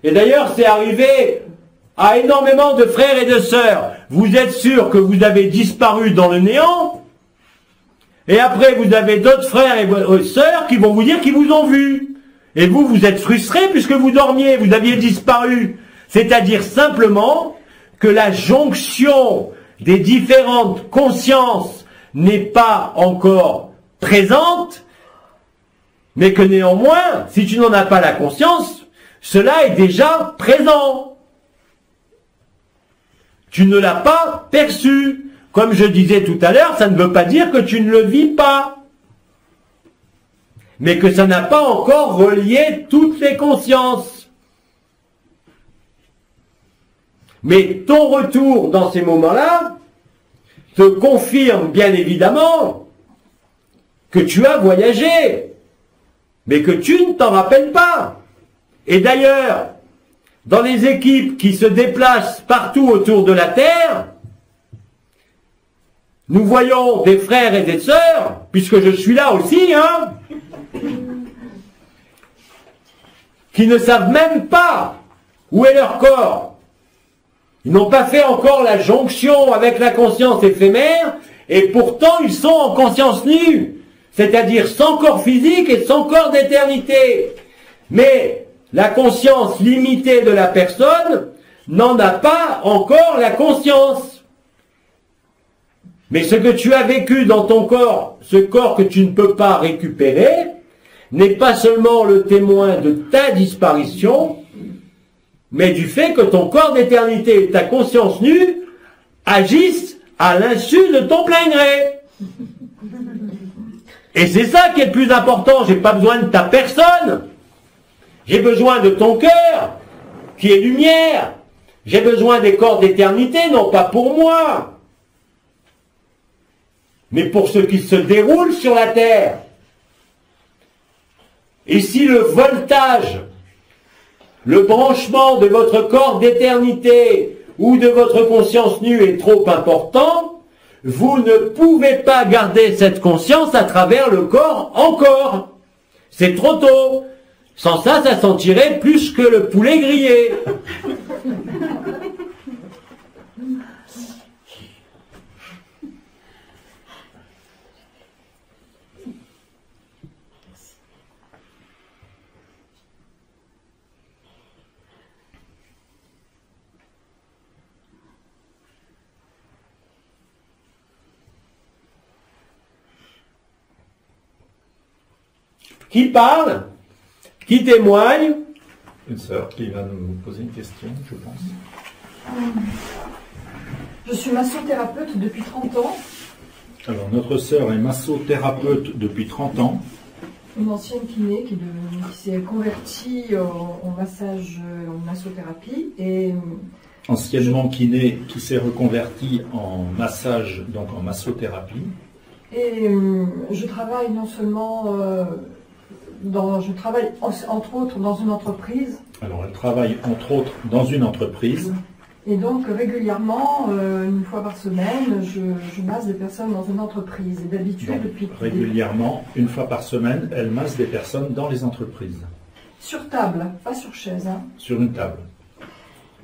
et d'ailleurs c'est arrivé à énormément de frères et de sœurs, vous êtes sûr que vous avez disparu dans le néant, et après vous avez d'autres frères et sœurs qui vont vous dire qu'ils vous ont vu. Et vous, vous êtes frustrés puisque vous dormiez, vous aviez disparu. C'est-à-dire simplement que la jonction des différentes consciences n'est pas encore présente, mais que néanmoins, si tu n'en as pas la conscience, cela est déjà présent. Tu ne l'as pas perçu. Comme je disais tout à l'heure, ça ne veut pas dire que tu ne le vis pas, mais que ça n'a pas encore relié toutes les consciences. Mais ton retour dans ces moments-là te confirme bien évidemment que tu as voyagé, mais que tu ne t'en rappelles pas. Et d'ailleurs, dans les équipes qui se déplacent partout autour de la Terre, nous voyons des frères et des sœurs, puisque je suis là aussi, hein, qui ne savent même pas où est leur corps. Ils n'ont pas fait encore la jonction avec la conscience éphémère, et pourtant ils sont en conscience nue, c'est-à-dire sans corps physique et sans corps d'éternité. Mais la conscience limitée de la personne n'en a pas encore la conscience. Mais ce que tu as vécu dans ton corps, ce corps que tu ne peux pas récupérer, n'est pas seulement le témoin de ta disparition, mais du fait que ton corps d'éternité et ta conscience nue agissent à l'insu de ton plein gré. Et c'est ça qui est le plus important. J'ai pas besoin de ta personne. J'ai besoin de ton cœur, qui est lumière. J'ai besoin des corps d'éternité, non pas pour moi, mais pour ce qui se déroule sur la terre. Et si le voltage, le branchement de votre corps d'éternité ou de votre conscience nue est trop important, vous ne pouvez pas garder cette conscience à travers le corps encore. C'est trop tôt. Sans ça, ça sentirait plus que le poulet grillé. Qui parle? Qui témoigne?
Une sœur qui va nous poser une question, je pense.
Je suis massothérapeute depuis 30 ans,
Alors, notre sœur est massothérapeute depuis 30 ans.
une ancienne kiné qui s'est convertie au massage, en massothérapie. Et
Anciennement kiné, qui s'est reconvertie en massage, donc en massothérapie.
Et je travaille non seulement je travaille entre autres dans une entreprise.
Alors, elle travaille entre autres dans une entreprise.
Et donc régulièrement, une fois par semaine, je masse des personnes dans une entreprise. Et d'habitude,
Donc,
depuis
régulièrement, une fois par semaine, elle masse des personnes dans les entreprises,
sur table, pas sur chaise. Hein.
sur une table.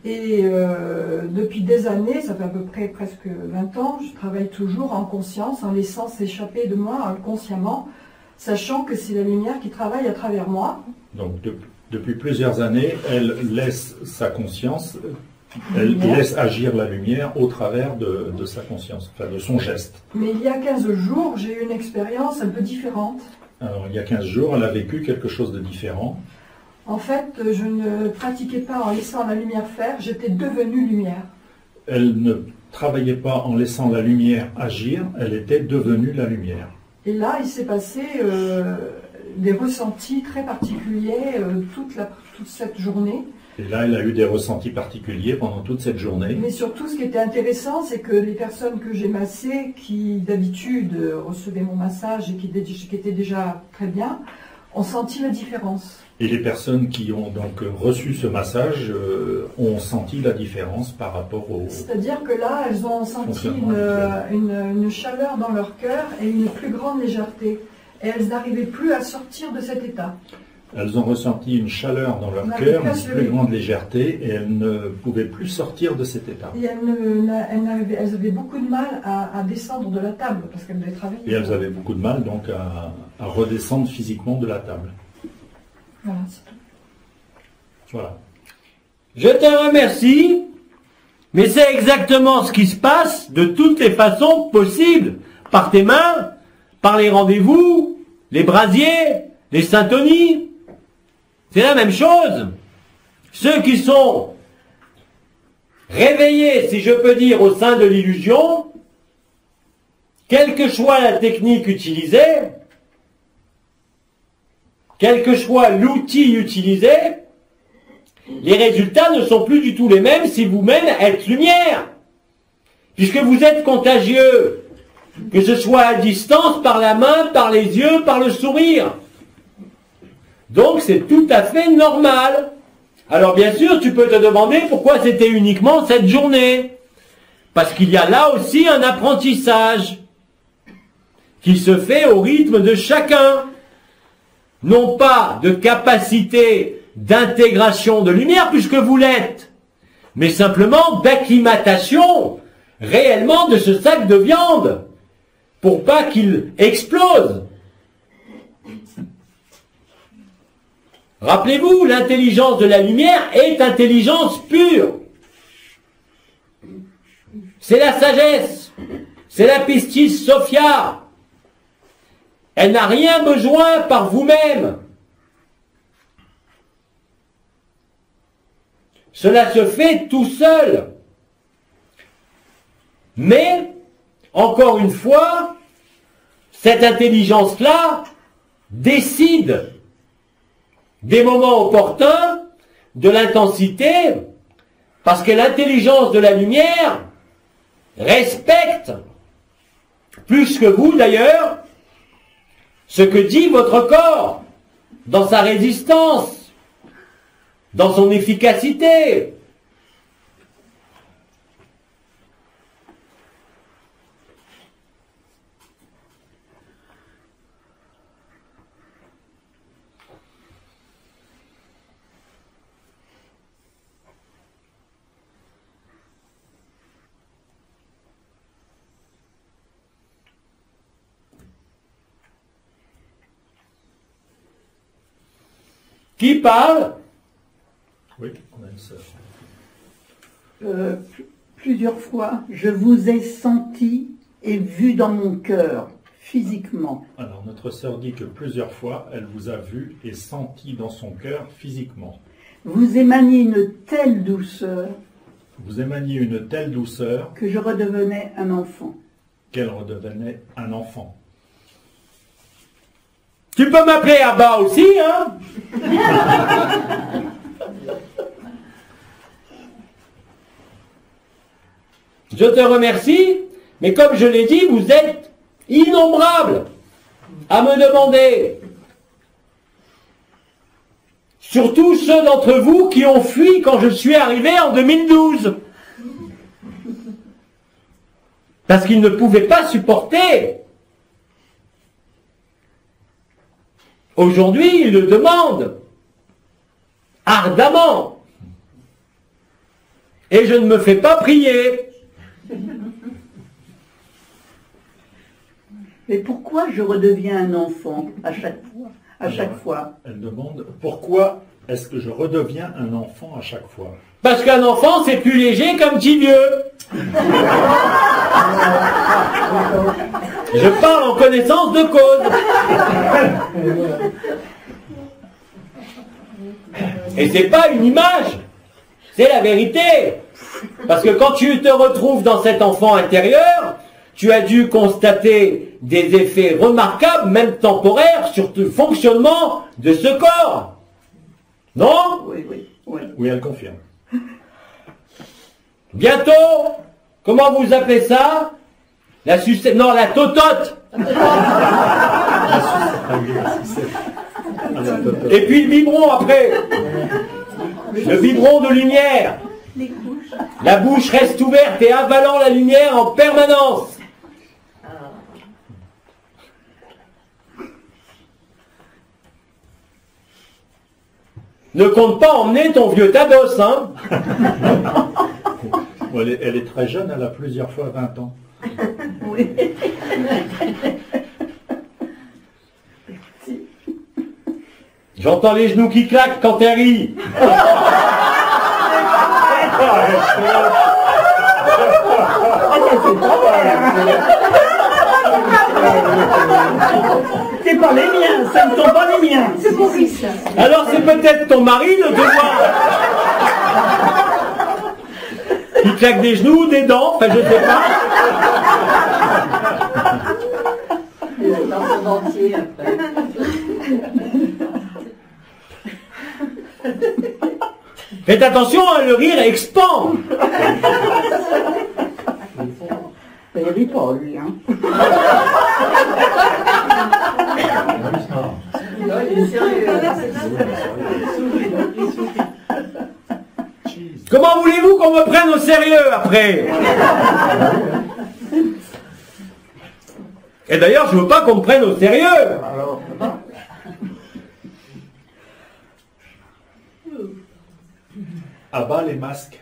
Et depuis des années, ça fait à peu près presque 20 ans, je travaille toujours en conscience, en laissant s'échapper de moi inconsciemment, sachant que c'est la lumière qui travaille à travers moi.
Donc, depuis plusieurs années, elle laisse sa conscience, elle
Lumière.
laisse agir la lumière au travers de sa conscience, enfin de son geste.
Mais il y a 15 jours, j'ai eu une expérience un peu différente.
Alors, il y a 15 jours, elle a vécu quelque chose de différent.
En fait, je ne pratiquais pas en laissant la lumière faire, j'étais devenue lumière.
Elle ne travaillait pas en laissant la lumière agir, elle était devenue la lumière.
Et là, il s'est passé des ressentis très particuliers toute cette journée.
Et là, elle a eu des ressentis particuliers pendant toute cette journée.
Mais surtout, ce qui était intéressant, c'est que les personnes que j'ai massées, qui d'habitude recevaient mon massage et qui étaient déjà très bien, ont senti la différence.
Et les personnes qui ont donc reçu ce massage ont senti la différence par rapport au...
C'est-à-dire que là, elles ont senti
Fonctionnement
une chaleur dans leur cœur et une plus grande légèreté. Et elles n'arrivaient plus à sortir de cet état.
Elles ont ressenti une chaleur dans leur
On
cœur,
n'arrive pas à
une
se
plus
lever.
grande légèreté, et elles ne pouvaient plus sortir de cet état.
Et elles avaient beaucoup de mal à descendre de la table parce qu'elles devaient travailler.
Et elles avaient beaucoup de mal donc à redescendre physiquement de la table.
Voilà, c'est tout.
Voilà.
Je te remercie, mais c'est exactement ce qui se passe de toutes les façons possibles. Par tes mains, par les rendez-vous, les brasiers, les syntonies. C'est la même chose. Ceux qui sont réveillés, si je peux dire, au sein de l'illusion, quelle que soit la technique utilisée, quel que soit l'outil utilisé, les résultats ne sont plus du tout les mêmes si vous-même êtes lumière. Puisque vous êtes contagieux, que ce soit à distance, par la main, par les yeux, par le sourire. Donc c'est tout à fait normal. Alors bien sûr, tu peux te demander pourquoi c'était uniquement cette journée. Parce qu'il y a là aussi un apprentissage qui se fait au rythme de chacun. Non pas de capacité d'intégration de lumière, puisque vous l'êtes, mais simplement d'acclimatation réellement de ce sac de viande, pour pas qu'il explose. Rappelez-vous, l'intelligence de la lumière est intelligence pure. C'est la sagesse, c'est la pistis sophia. Elle n'a rien besoin par vous-même. Cela se fait tout seul. Mais, encore une fois, cette intelligence-là décide des moments opportuns, de l'intensité, parce que l'intelligence de la lumière respecte, plus que vous d'ailleurs, ce que dit votre corps, dans sa résistance, dans son efficacité. Qui parle?
Oui, on a une sœur.
Plusieurs fois, je vous ai senti et vu dans mon cœur, physiquement.
Alors, notre sœur dit que plusieurs fois, elle vous a vu et senti dans son cœur physiquement.
Vous émaniez une telle douceur
Vous émaniez une telle douceur
que je redevenais un enfant.
qu'elle redevenait un enfant.
Tu peux m'appeler Abba aussi, hein? Je te remercie, mais comme je l'ai dit, vous êtes innombrables à me demander. Surtout ceux d'entre vous qui ont fui quand je suis arrivé en 2012. Parce qu'ils ne pouvaient pas supporter. Aujourd'hui, ils le demandent. Ardemment. Et je ne me fais pas prier.
Mais pourquoi je redeviens un enfant à chaque fois?
Elle demande pourquoi est-ce que je redeviens un enfant à chaque fois?
Parce qu'un enfant, c'est plus léger qu'un petit vieux. Je parle en connaissance de cause. Et c'est pas une image, c'est la vérité. Parce que quand tu te retrouves dans cet enfant intérieur, tu as dû constater des effets remarquables, même temporaires, sur le fonctionnement de ce corps. Non?
Oui, elle confirme.
Bientôt, comment vous appelez ça? La sucette, non, la totote. Et puis le biberon après. Le biberon de lumière. La bouche reste ouverte et avalant la lumière en permanence. Ne compte pas emmener ton vieux tados, hein.
Elle est très jeune, elle a plusieurs fois 20 ans.
Oui.
J'entends les genoux qui claquent quand elle rit.
C'est pas les miens, ça ne sont pas les miens.
C'est Maurice.
Alors c'est peut-être ton mari le devoir. Il claque des genoux, des dents, enfin je sais pas.
Il a dans son dentier après.
Faites attention, hein, le rire expand.
Il rit pas, lui, hein.
Non, il est sérieux.
Comment voulez-vous qu'on me prenne au sérieux après? Et d'ailleurs, je veux pas qu'on me prenne au sérieux.
À bas les masques.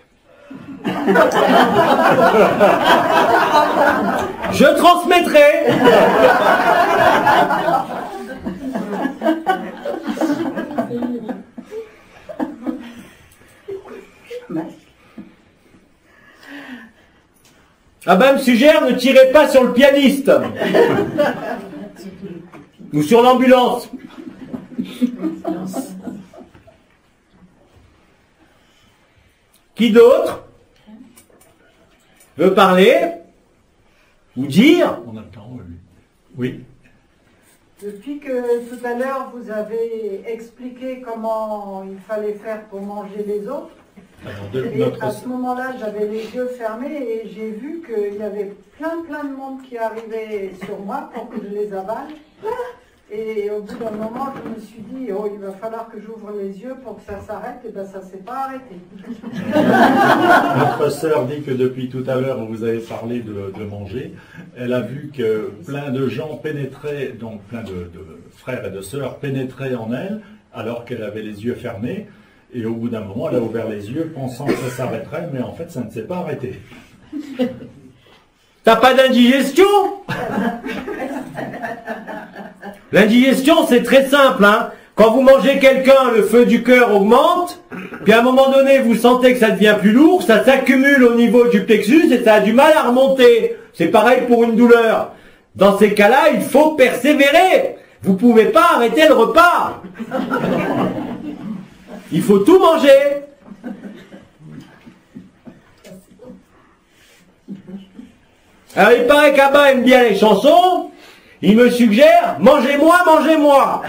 Je transmettrai. Ah ben, me suggère, ne tirez pas sur le pianiste. Ou sur l'ambulance. Qui d'autre veut parler ou dire?
On a le temps, oui. Oui.
Depuis que tout à l'heure vous avez expliqué comment il fallait faire pour manger les autres,
Alors,
et à ce moment-là j'avais les yeux fermés et j'ai vu qu'il y avait plein de monde qui arrivait sur moi pour que je les avale. Et au bout d'un moment, je me suis dit, oh, il va falloir que j'ouvre les yeux pour que ça s'arrête, et bien ça ne s'est pas arrêté.
Notre sœur dit que depuis tout à l'heure, vous avez parlé de manger. Elle a vu que plein de gens pénétraient, donc plein de frères et de sœurs pénétraient en elle, alors qu'elle avait les yeux fermés. Et au bout d'un moment, elle a ouvert les yeux pensant que ça s'arrêterait, mais en fait, ça ne s'est pas arrêté.
T'as pas d'indigestion? L'indigestion, c'est très simple, hein. Quand vous mangez quelqu'un, le feu du cœur augmente, puis à un moment donné, vous sentez que ça devient plus lourd, ça s'accumule au niveau du plexus et ça a du mal à remonter. C'est pareil pour une douleur. Dans ces cas-là, il faut persévérer. Vous ne pouvez pas arrêter le repas. Il faut tout manger. Alors il paraît qu'Abba aime bien les chansons. Il me suggère, mangez-moi, mangez-moi.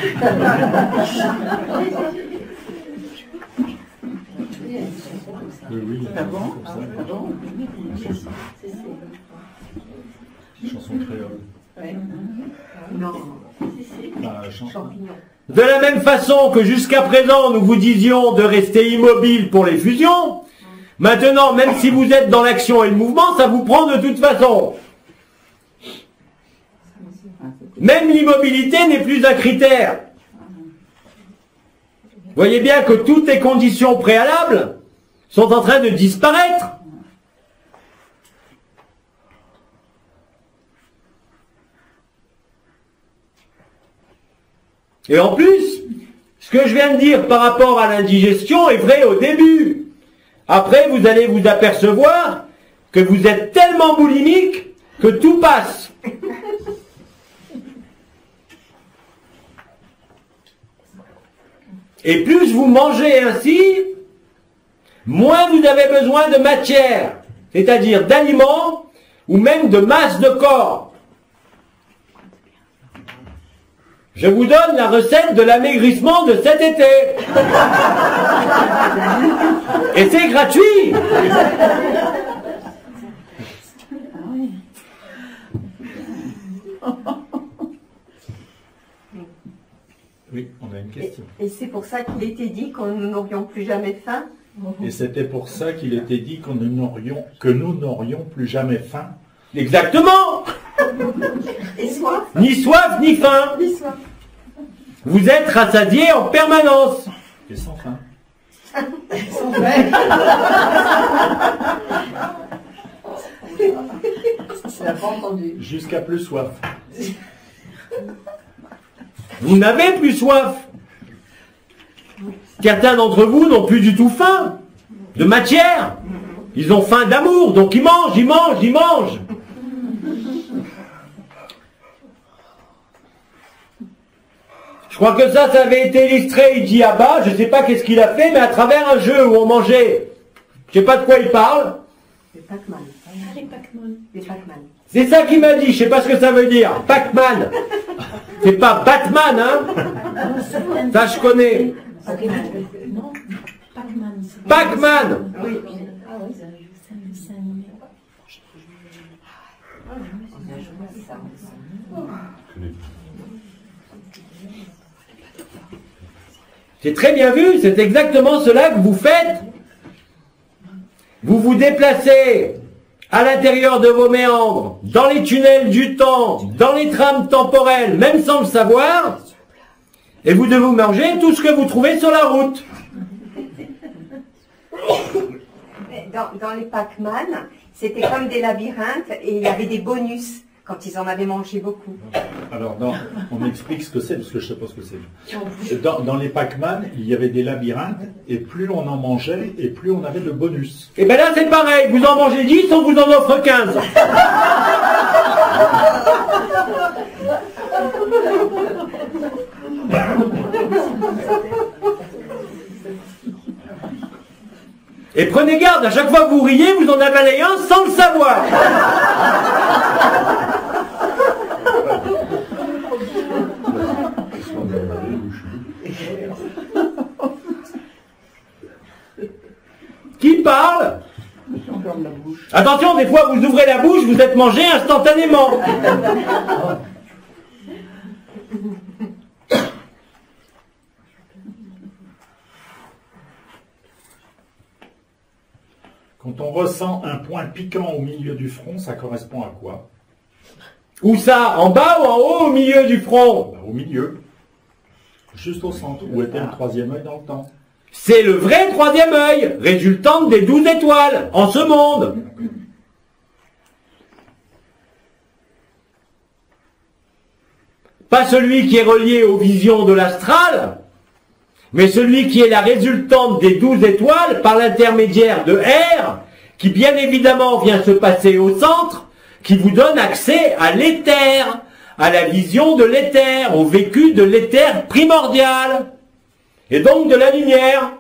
Oui, chanson créole.
De la même façon que jusqu'à présent nous vous disions de rester immobile pour les fusions, maintenant même si vous êtes dans l'action et le mouvement, ça vous prend de toute façon. Même l'immobilité n'est plus un critère. Voyez bien que toutes les conditions préalables sont en train de disparaître. Et en plus, ce que je viens de dire par rapport à l'indigestion est vrai au début. Après, vous allez vous apercevoir que vous êtes tellement boulimique que tout passe. Et plus vous mangez ainsi, moins vous avez besoin de matière, c'est-à-dire d'aliments ou même de masse de corps. Je vous donne la recette de l'amaigrissement de cet été. Et c'est gratuit.
Oui, on a une question.
Et c'est pour ça qu'il était dit que nous n'aurions plus jamais faim.
Et c'était pour ça qu'il était dit que nous n'aurions plus jamais faim.
Exactement.
Et soif.
Ni soif, ni faim.
Ni soif.
Vous êtes rassasiés en permanence.
Et sans faim.
Sans faim.
Ça n'a pas entendu.
Jusqu'à plus soif.
Vous n'avez plus soif. Certains d'entre vous n'ont plus du tout faim de matière. Ils ont faim d'amour, donc ils mangent, ils mangent, ils mangent. Je crois que ça avait été illustré, il dit Abba, je ne sais pas qu'est-ce qu'il a fait, mais à travers un jeu où on mangeait. Je ne sais pas de quoi il parle.
Les Pac-Man.
Les Pac-Man.
Les Pac-Man.
C'est ça qu'il m'a dit, je ne sais pas ce que ça veut dire. Pac-Man. C'est pas Batman, hein. Ça je connais.
Non, Pac-Man.
Pac-Man.
Oui.
Ah oui, c'est un dessin animé.
C'est très bien vu, c'est exactement cela que vous faites. Vous vous déplacez à l'intérieur de vos méandres, dans les tunnels du temps, dans les trames temporelles, même sans le savoir, et vous devez manger tout ce que vous trouvez sur la route.
Dans les Pac-Man, c'était comme des labyrinthes et il y avait des bonus quand ils en avaient mangé beaucoup.
Alors, on explique ce que c'est, parce que je ne sais pas ce que c'est. Dans les Pac-Man, il y avait des labyrinthes, et plus on en mangeait, et plus on avait de bonus.
Et bien là, c'est pareil, vous en mangez 10, on vous en offre 15. Et prenez garde, à chaque fois que vous riez, vous en avalez un sans le savoir. Qui parle? Attention, des fois vous ouvrez la bouche, vous êtes mangé instantanément.
Quand on ressent un point piquant au milieu du front, ça correspond à quoi?
Où ça? En bas ou en haut, au milieu du front?
Au milieu. Juste au centre, où était le troisième œil dans le temps.
C'est le vrai troisième œil, résultante des 12 étoiles, en ce monde. Pas celui qui est relié aux visions de l'astral, mais celui qui est la résultante des 12 étoiles par l'intermédiaire de R, qui bien évidemment vient se passer au centre, qui vous donne accès à l'éther, à la vision de l'éther, au vécu de l'éther primordial, et donc de la lumière.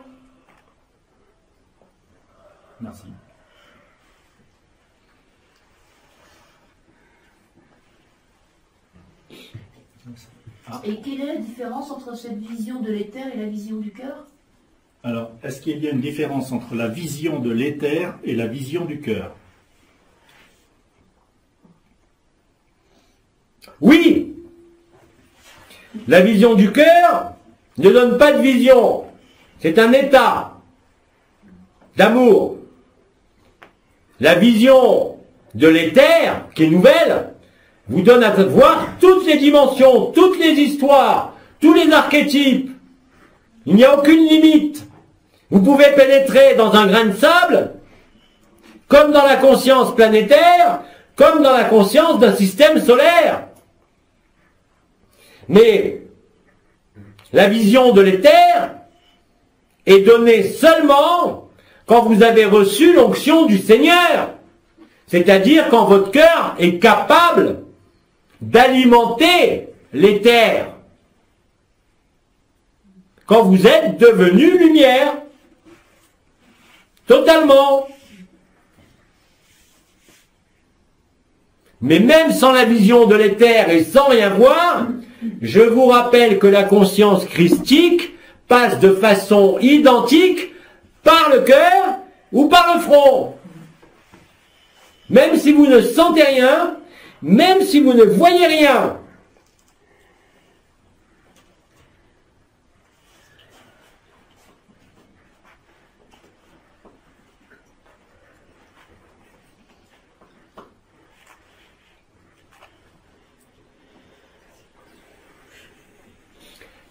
Merci.
Et quelle est la différence entre cette vision de l'éther et la vision du cœur?
Alors, est-ce qu'il y a une différence entre la vision de l'éther et la vision du cœur?
Oui, la vision du cœur ne donne pas de vision. C'est un état d'amour. La vision de l'éther, qui est nouvelle, vous donne à voir toutes les dimensions, toutes les histoires, tous les archétypes. Il n'y a aucune limite. Vous pouvez pénétrer dans un grain de sable, comme dans la conscience planétaire, comme dans la conscience d'un système solaire. Mais la vision de l'éther est donnée seulement quand vous avez reçu l'onction du Seigneur. C'est-à-dire quand votre cœur est capable d'alimenter l'éther. Quand vous êtes devenu lumière. Totalement. Mais même sans la vision de l'éther et sans rien voir, je vous rappelle que la conscience christique passe de façon identique par le cœur ou par le front. Même si vous ne sentez rien, même si vous ne voyez rien.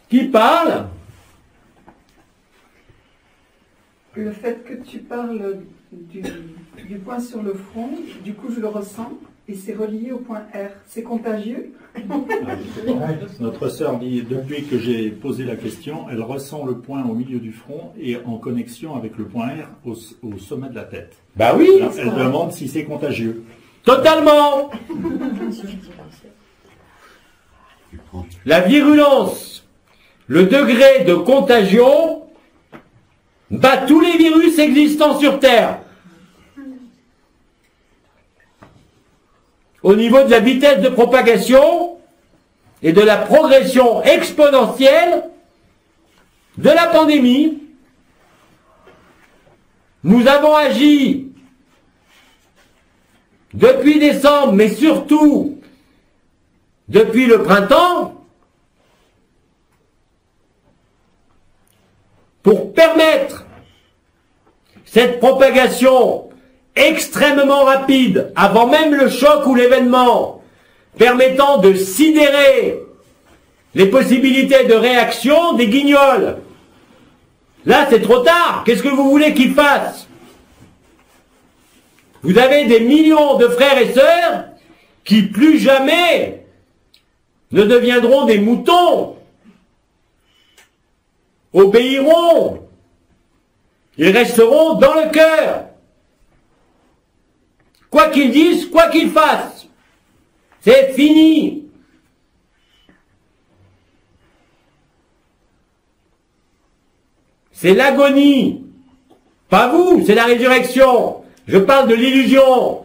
Qui parle?
Le fait que tu parles du point sur le front, du coup je le ressens, et c'est relié au point R. C'est contagieux?
Notre sœur dit, depuis que j'ai posé la question, elle ressent le point au milieu du front et en connexion avec le point R au sommet de la tête.
Bah oui.
Alors, elle demande si c'est contagieux.
Totalement. La virulence, le degré de contagion bat tous les virus existants sur Terre. Au niveau de la vitesse de propagation et de la progression exponentielle de la pandémie, nous avons agi depuis décembre, mais surtout depuis le printemps, pour permettre cette propagation extrêmement rapide, avant même le choc ou l'événement, permettant de sidérer les possibilités de réaction des guignols. Là, c'est trop tard. Qu'est-ce que vous voulez qu'ils fassent? Vous avez des millions de frères et sœurs qui plus jamais ne deviendront des moutons, obéiront, ils resteront dans le cœur. Quoi qu'ils disent, quoi qu'ils fassent, c'est fini. C'est l'agonie. Pas vous, c'est la résurrection. Je parle de l'illusion.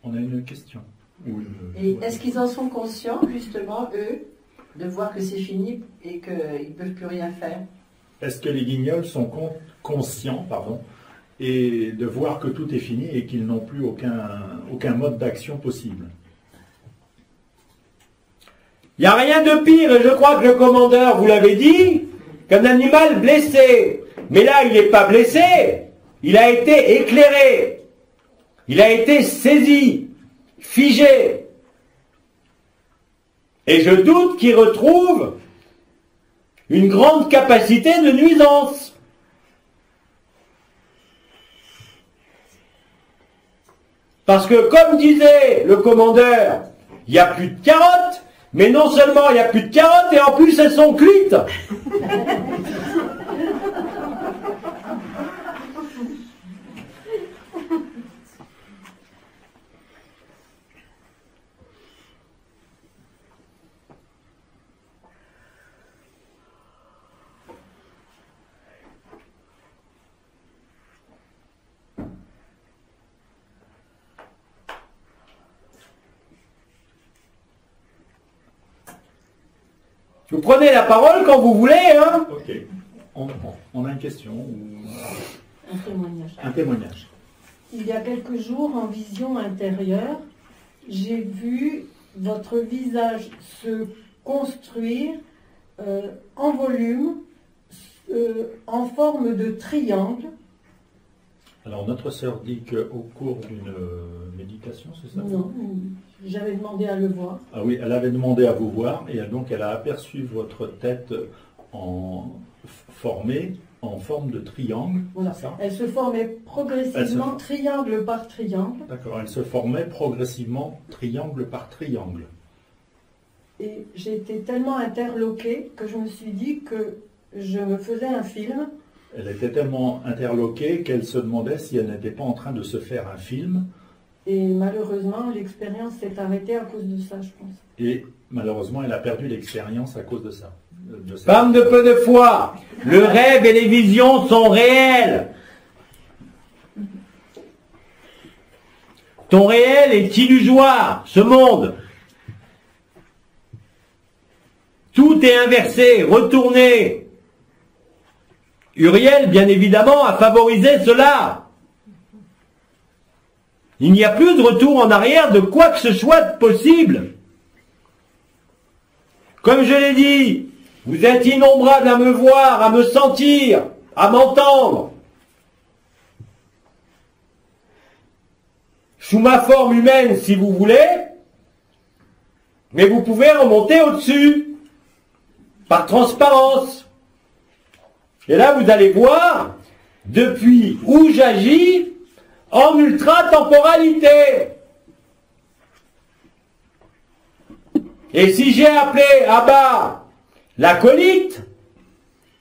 On a une question.
Et est-ce qu'ils en sont conscients, justement, eux, de voir que c'est fini et qu'ils ne peuvent plus rien faire?
Est-ce que les guignols sont conscients, et de voir que tout est fini et qu'ils n'ont plus aucun mode d'action possible?
Il n'y a rien de pire, et je crois que le commandeur vous l'avait dit, qu'un animal blessé. Mais là, il n'est pas blessé, il a été éclairé, il a été saisi, figé. Et je doute qu'il retrouve une grande capacité de nuisance. Parce que, comme disait le commandeur, il n'y a plus de carottes. Mais non seulement il n'y a plus de carottes, et en plus elles sont cuites. Vous prenez la parole quand vous voulez, hein?
Ok. On a une question ou
Un témoignage.
un témoignage.
Il y a quelques jours, en vision intérieure, j'ai vu votre visage se construire en volume, en forme de triangle.
Alors notre sœur dit qu'au cours d'une méditation, c'est ça?
Non, j'avais demandé à le voir.
Ah oui, elle avait demandé à vous voir et donc elle a aperçu votre tête formée en forme de triangle.
Voilà.
C'est ça?
Elle se formait progressivement, triangle par triangle.
D'accord, elle se formait progressivement triangle par triangle.
Et j'ai été tellement interloquée que je me suis dit que je me faisais un film.
Elle était tellement interloquée qu'elle se demandait si elle n'était pas en train de se faire un film.
Et malheureusement, l'expérience s'est arrêtée à cause de ça, je pense.
Et malheureusement, elle a perdu l'expérience à cause de ça.
Femme de peu de foi, le rêve et les visions sont réels. Ton réel est illusoire, ce monde. Tout est inversé, retourné. Uriel, bien évidemment, a favorisé cela. Il n'y a plus de retour en arrière de quoi que ce soit de possible. Comme je l'ai dit, vous êtes innombrables à me voir, à me sentir, à m'entendre. Sous ma forme humaine, si vous voulez, mais vous pouvez remonter au-dessus, par transparence. Et là, vous allez voir, depuis où j'agis, en ultra-temporalité. Et si j'ai appelé Abba l'acolyte,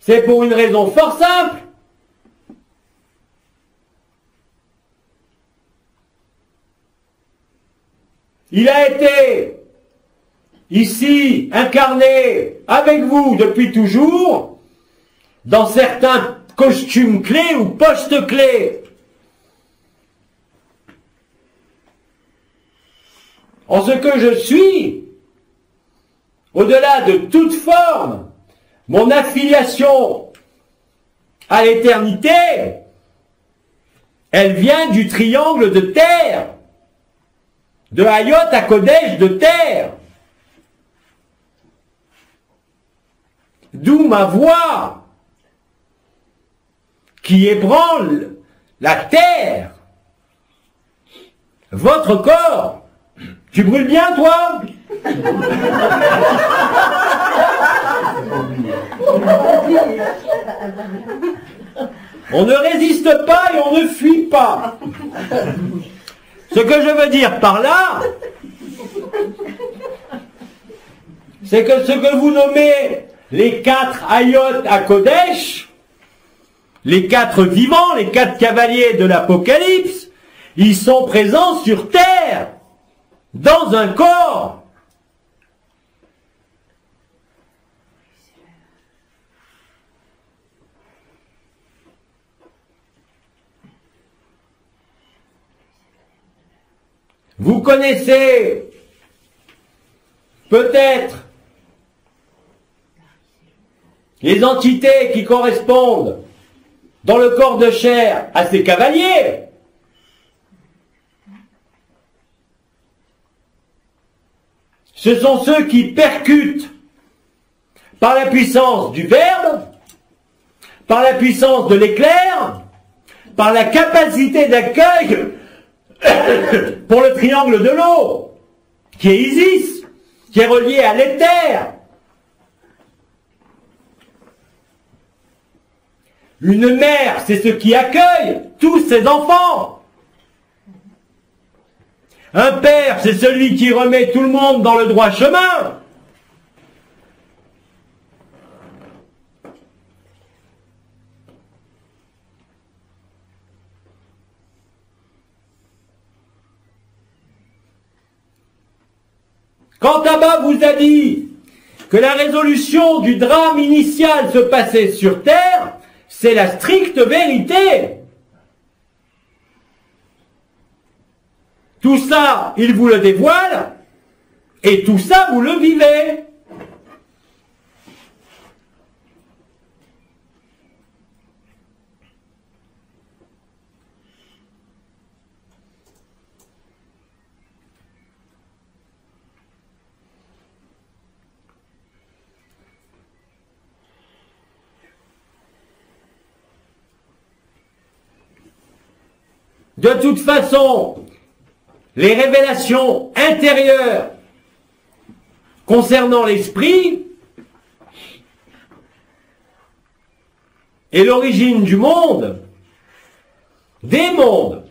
c'est pour une raison fort simple. Il a été ici incarné avec vous depuis toujours, dans certains costumes clés ou postes clés. En ce que je suis, au-delà de toute forme, mon affiliation à l'éternité, elle vient du triangle de terre, de Hayot à Kodesh de terre. D'où ma voix qui ébranle la terre, votre corps. Tu brûles bien, toi? On ne résiste pas et on ne fuit pas. Ce que je veux dire par là, c'est que ce que vous nommez les 4 Hayot à Kodesh, les 4 vivants, les 4 cavaliers de l'Apocalypse, ils sont présents sur terre, dans un corps. Vous connaissez peut-être les entités qui correspondent dans le corps de chair à ces cavaliers. Ce sont ceux qui percutent par la puissance du Verbe, par la puissance de l'éclair, par la capacité d'accueil pour le triangle de l'eau, qui est Isis, qui est relié à l'éther. Une mère, c'est ce qui accueille tous ses enfants. Un père, c'est celui qui remet tout le monde dans le droit chemin. Quand Abba vous a dit que la résolution du drame initial se passait sur Terre, c'est la stricte vérité. Tout ça, il vous le dévoile, et tout ça, vous le vivez. De toute façon, les révélations intérieures concernant l'esprit et l'origine du monde, des mondes,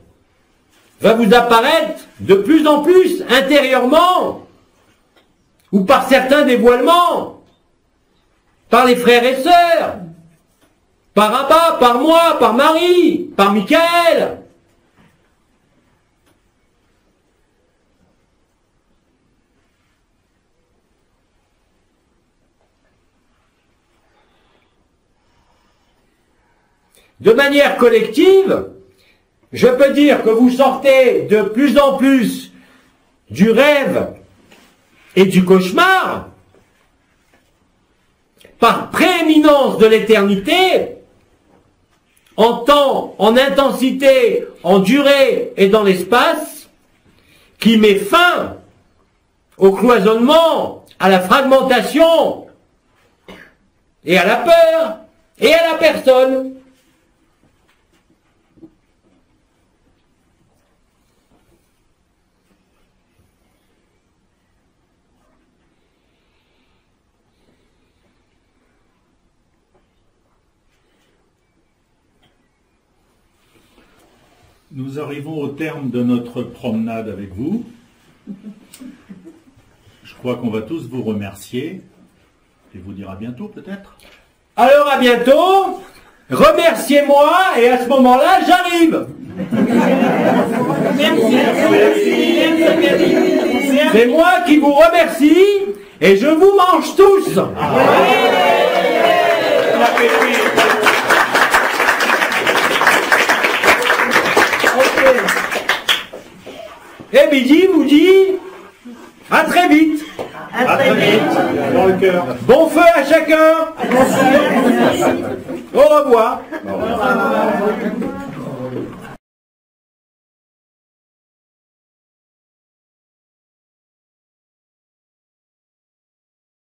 va vous apparaître de plus en plus intérieurement, ou par certains dévoilements, par les frères et sœurs, par Abba, par moi, par Marie, par Michael. De manière collective, je peux dire que vous sortez de plus en plus du rêve et du cauchemar par prééminence de l'éternité, en temps, en intensité, en durée et dans l'espace, qui met fin au cloisonnement, à la fragmentation et à la peur et à la personne.
Nous arrivons au terme de notre promenade avec vous. Je crois qu'on va tous vous remercier et vous dire à bientôt peut-être.
Alors à bientôt, remerciez-moi et à ce moment-là, j'arrive. C'est moi qui vous remercie et je vous mange tous. Et Midi vous dit à très vite.
À très vite.
Dans le cœur.
Bon feu à chacun.
Merci.
Au revoir.
Au revoir.